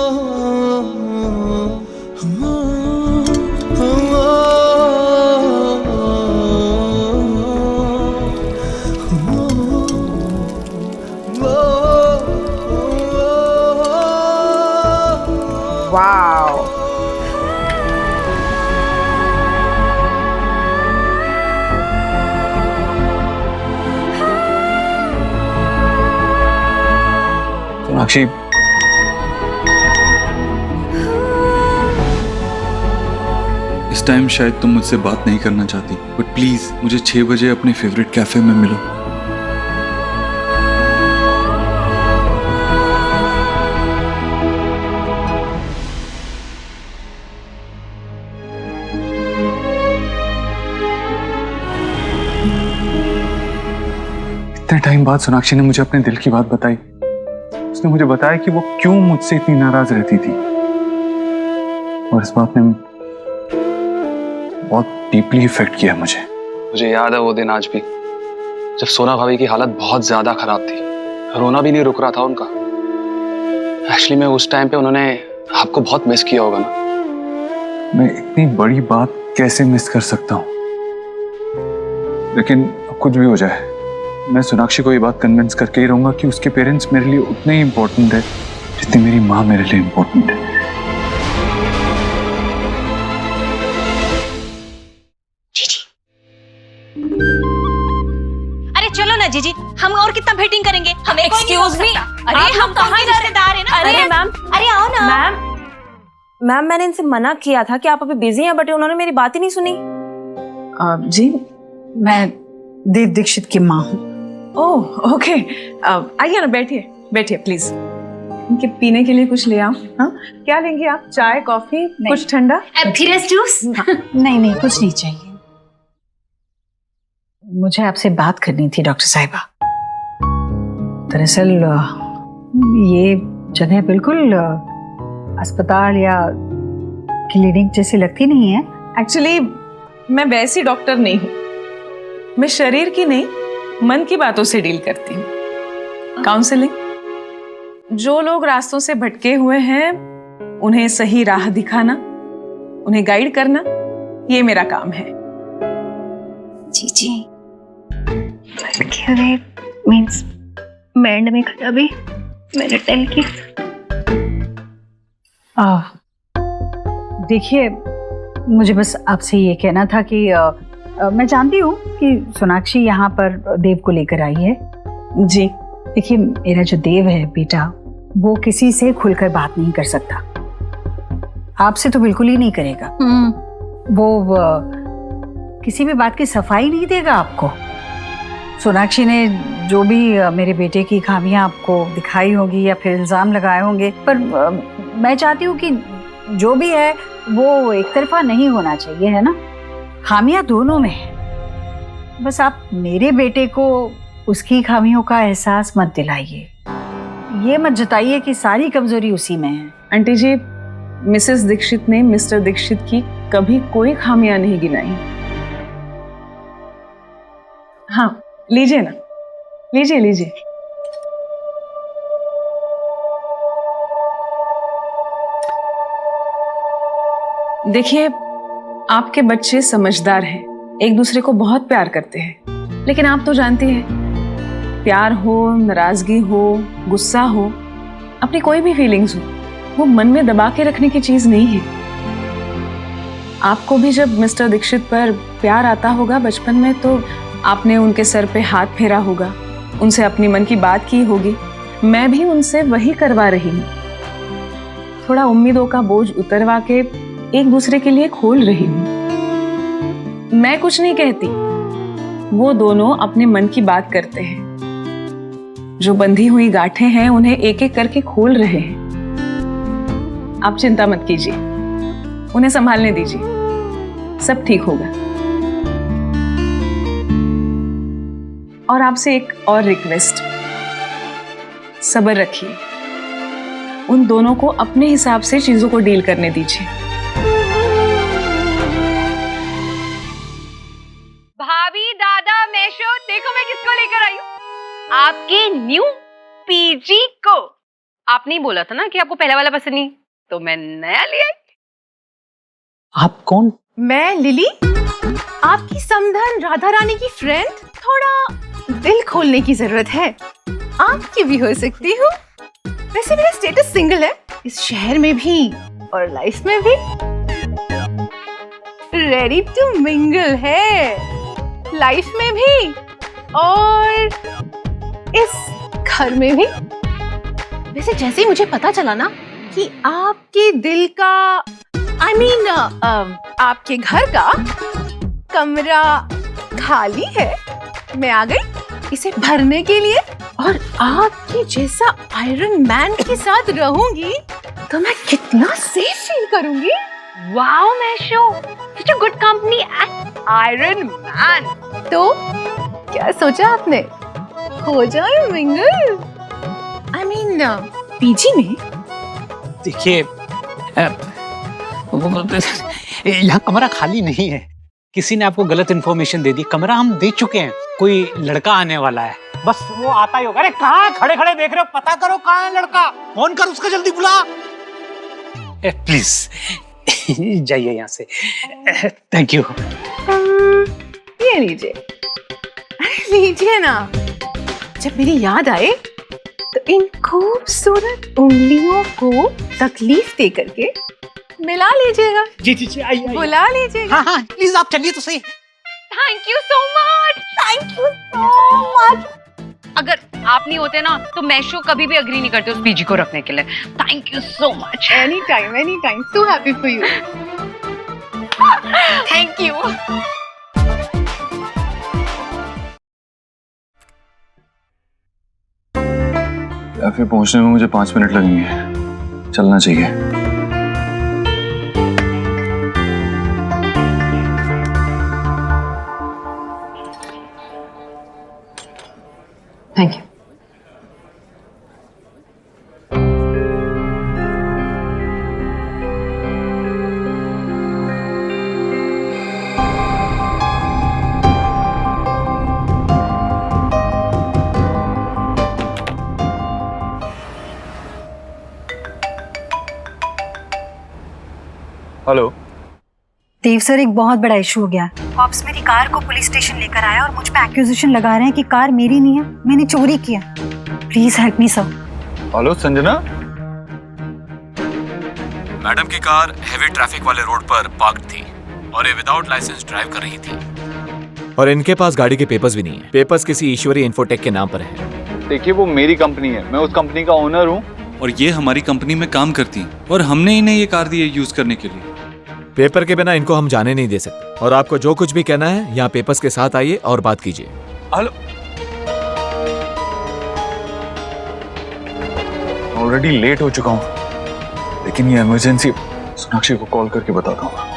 वाओ, सोनाक्षी, इस टाइम शायद तुम मुझसे बात नहीं करना चाहती, बट प्लीज मुझे 6 बजे अपने फेवरेट कैफे में मिलो। इतने टाइम बाद सोनाक्षी ने मुझे अपने दिल की बात बताई। उसने मुझे बताया कि वो क्यों मुझसे इतनी नाराज रहती थी, और इस बात ने बहुत डीपली इफेक्ट किया मुझे याद है वो दिन आज भी, जब सोना भाभी की हालत बहुत ज्यादा खराब थी, रोना भी नहीं रुक रहा था उनका। एक्चुअली मैं उस टाइम पे उन्होंने आपको बहुत मिस किया होगा ना। मैं इतनी बड़ी बात कैसे मिस कर सकता हूँ, लेकिन अब कुछ भी हो जाए मैं सोनाक्षी को ये बात कन्विंस करके ही रहूंगा कि उसके पेरेंट्स मेरे लिए उतने ही इम्पोर्टेंट है जितनी मेरी माँ मेरे लिए इम्पोर्टेंट है। अरे चलो ना जीजी, हम और कितना भेटिंग करेंगे? हमें एक्सक्यूज मी, अरे हम कहाँ रिश्तेदार हैं ना। अरे मैम, अरे आओ ना। मैम मैंने इनसे मना किया था कि आप अभी बिजी हैं, बट उन्होंने मेरी बात ही नहीं सुनी। जी, मैं देव दीक्षित की माँ हूँ। ओह ओके, आइए ना, बैठिए बैठिए प्लीज। इनके पीने के लिए कुछ ले आओ। हाँ, क्या लेंगे आप? चाय, कॉफी, कुछ ठंडा? फिर जूस? नहीं नहीं, कुछ नहीं चाहिए। मुझे आपसे बात करनी थी डॉक्टर साहिबा। दरअसल ये जगह बिल्कुल अस्पताल या क्लिनिक जैसी लगती नहीं है। एक्चुअली मैं वैसी डॉक्टर नहीं हूँ, मैं शरीर की नहीं मन की बातों से डील करती हूँ। काउंसलिंग, जो लोग रास्तों से भटके हुए हैं उन्हें सही राह दिखाना, उन्हें गाइड करना, ये मेरा काम है। जी जी, मीन्स बैंड में खड़ा भी मैंने टेल की। देखिए, मुझे बस आपसे ये कहना था कि मैं जानती हूँ कि सोनाक्षी यहाँ पर देव को लेकर आई है। जी देखिए, मेरा जो देव है बेटा, वो किसी से खुलकर बात नहीं कर सकता, आपसे तो बिल्कुल ही नहीं करेगा। वो किसी भी बात की सफाई नहीं देगा आपको। सोनाक्षी ने जो भी मेरे बेटे की खामियां आपको दिखाई होगी या फिर इल्जाम लगाए होंगे, पर मैं चाहती हूँ कि जो भी है वो एक तरफा नहीं होना चाहिए, है ना। खामियां दोनों में है, बस आप मेरे बेटे को उसकी खामियों का एहसास मत दिलाइए। ये मत जताइए कि सारी कमजोरी उसी में है। आंटी जी, मिसेस दीक्षित ने मिस्टर दीक्षित की कभी कोई खामियां नहीं गिनाई। हाँ, लीजिए ना, लीजिए लीजिए। देखिए, आपके बच्चे समझदार हैं, एक दूसरे को बहुत प्यार करते हैं, लेकिन आप तो जानती हैं, प्यार हो, नाराजगी हो, गुस्सा हो, अपनी कोई भी फीलिंग्स हो, वो मन में दबा के रखने की चीज नहीं है। आपको भी जब मिस्टर दीक्षित पर प्यार आता होगा बचपन में, तो आपने उनके सर पे हाथ फेरा होगा, उनसे अपनी मन की बात की होगी। मैं भी उनसे वही करवा रही हूँ, थोड़ा उम्मीदों का बोझ उतरवा के एक दूसरे के लिए खोल रही हूँ। मैं कुछ नहीं कहती, वो दोनों अपने मन की बात करते हैं। जो बंधी हुई गांठें हैं उन्हें एक एक करके खोल रहे हैं। आप चिंता मत कीजिए, उन्हें संभालने दीजिए, सब ठीक होगा। और आपसे एक और रिक्वेस्ट, सब्र रखिए, उन दोनों को अपने हिसाब से चीजों को डील करने दीजिए। भाभी, दादा, मेशो, देखो मैं किसको लेकर आई हूँ, आपके न्यू पीजी को। आपने ही बोला था ना कि आपको पहला वाला पसंद नहीं, तो मैं नया ले आई। आप कौन? मैं लिली, आपकी समधन राधा रानी की फ्रेंड। थोड़ा दिल खोलने की जरूरत है, आपकी भी हो सकती हूँ। वैसे मेरा स्टेटस सिंगल है, इस शहर में भी और लाइफ में भी। रेडी टू मिंगल है, लाइफ में भी और इस घर में भी। वैसे जैसे ही मुझे पता चला ना कि आपके दिल का आपके घर का कमरा खाली है, मैं आ गई इसे भरने के लिए। और आपके जैसा आयरन मैन के साथ रहूंगी तो मैं कितना सेफ फील करूंगी। वाओ मैशो, such a good company and Iron Man. तो क्या सोचा आपने, हो जाए मिंगल? पीजी में? देखिए यहाँ कमरा खाली नहीं है, किसी ने आपको गलत इन्फॉर्मेशन दे दी। कमरा हम दे चुके हैं, कोई लड़का आने वाला है, बस वो आता ही होगा। अरे कहाँ खड़े खड़े देख रहे हो, पता करो कहाँ है लड़का, फोन कर उसका, जल्दी बुला। प्लीज जाइए यहाँ से, थैंक यू। ये लीजिए, लीजिए ना। जब मेरी याद आए तो इन खूबसूरत उंगलियों को तकलीफ दे करके मिला लीजिएगा। जी जी जी, आइए बुला लीजिएगा। हाँ हाँ प्लीज आप चलिए तो सही। Thank you so much, thank you so much. अगर आप नहीं होते ना तो मैशो कभी भी अग्री नहीं करते उस पीजी को रखने के लिए। Thank you so much. Any time, so happy for you. Thank you. Cafe पहुंचने में मुझे 5 मिनट लगेंगे, चलना चाहिए। Thank you. Hello Dev sir, एक बहुत बड़ा इशू हो गया। कॉप्स मेरी कार को पुलिस स्टेशन लेकर आया और मुझ पे एक्यूजेशन लगा रहे हैं कि कार मेरी नहीं है, मैंने चोरी किया। Please help me sir. Hello Sanjana. Madam की कार हेवी ट्रैफिक वाले रोड पर पार्क्ड थी और ये विदाउट लाइसेंस ड्राइव कर रही थी। और इनके पास गाड़ी के पेपर्स भी नहीं है। पेपर्स किसी ईश्वरी इन्फोटेक के नाम पर है। देखिए वो मेरी कंपनी है, मैं उस कंपनी का ओनर हूँ और ये हमारी कंपनी में काम करती और हमने इन्हें ये कार दी है यूज करने के लिए। पेपर के बिना इनको हम जाने नहीं दे सकते। और आपको जो कुछ भी कहना है यहाँ पेपर्स के साथ आइए और बात कीजिए। हेलो, ऑलरेडी लेट हो चुका हूँ, लेकिन ये इमरजेंसी सोनाक्षी को कॉल करके बताता हूँ।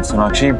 सोनाक्षी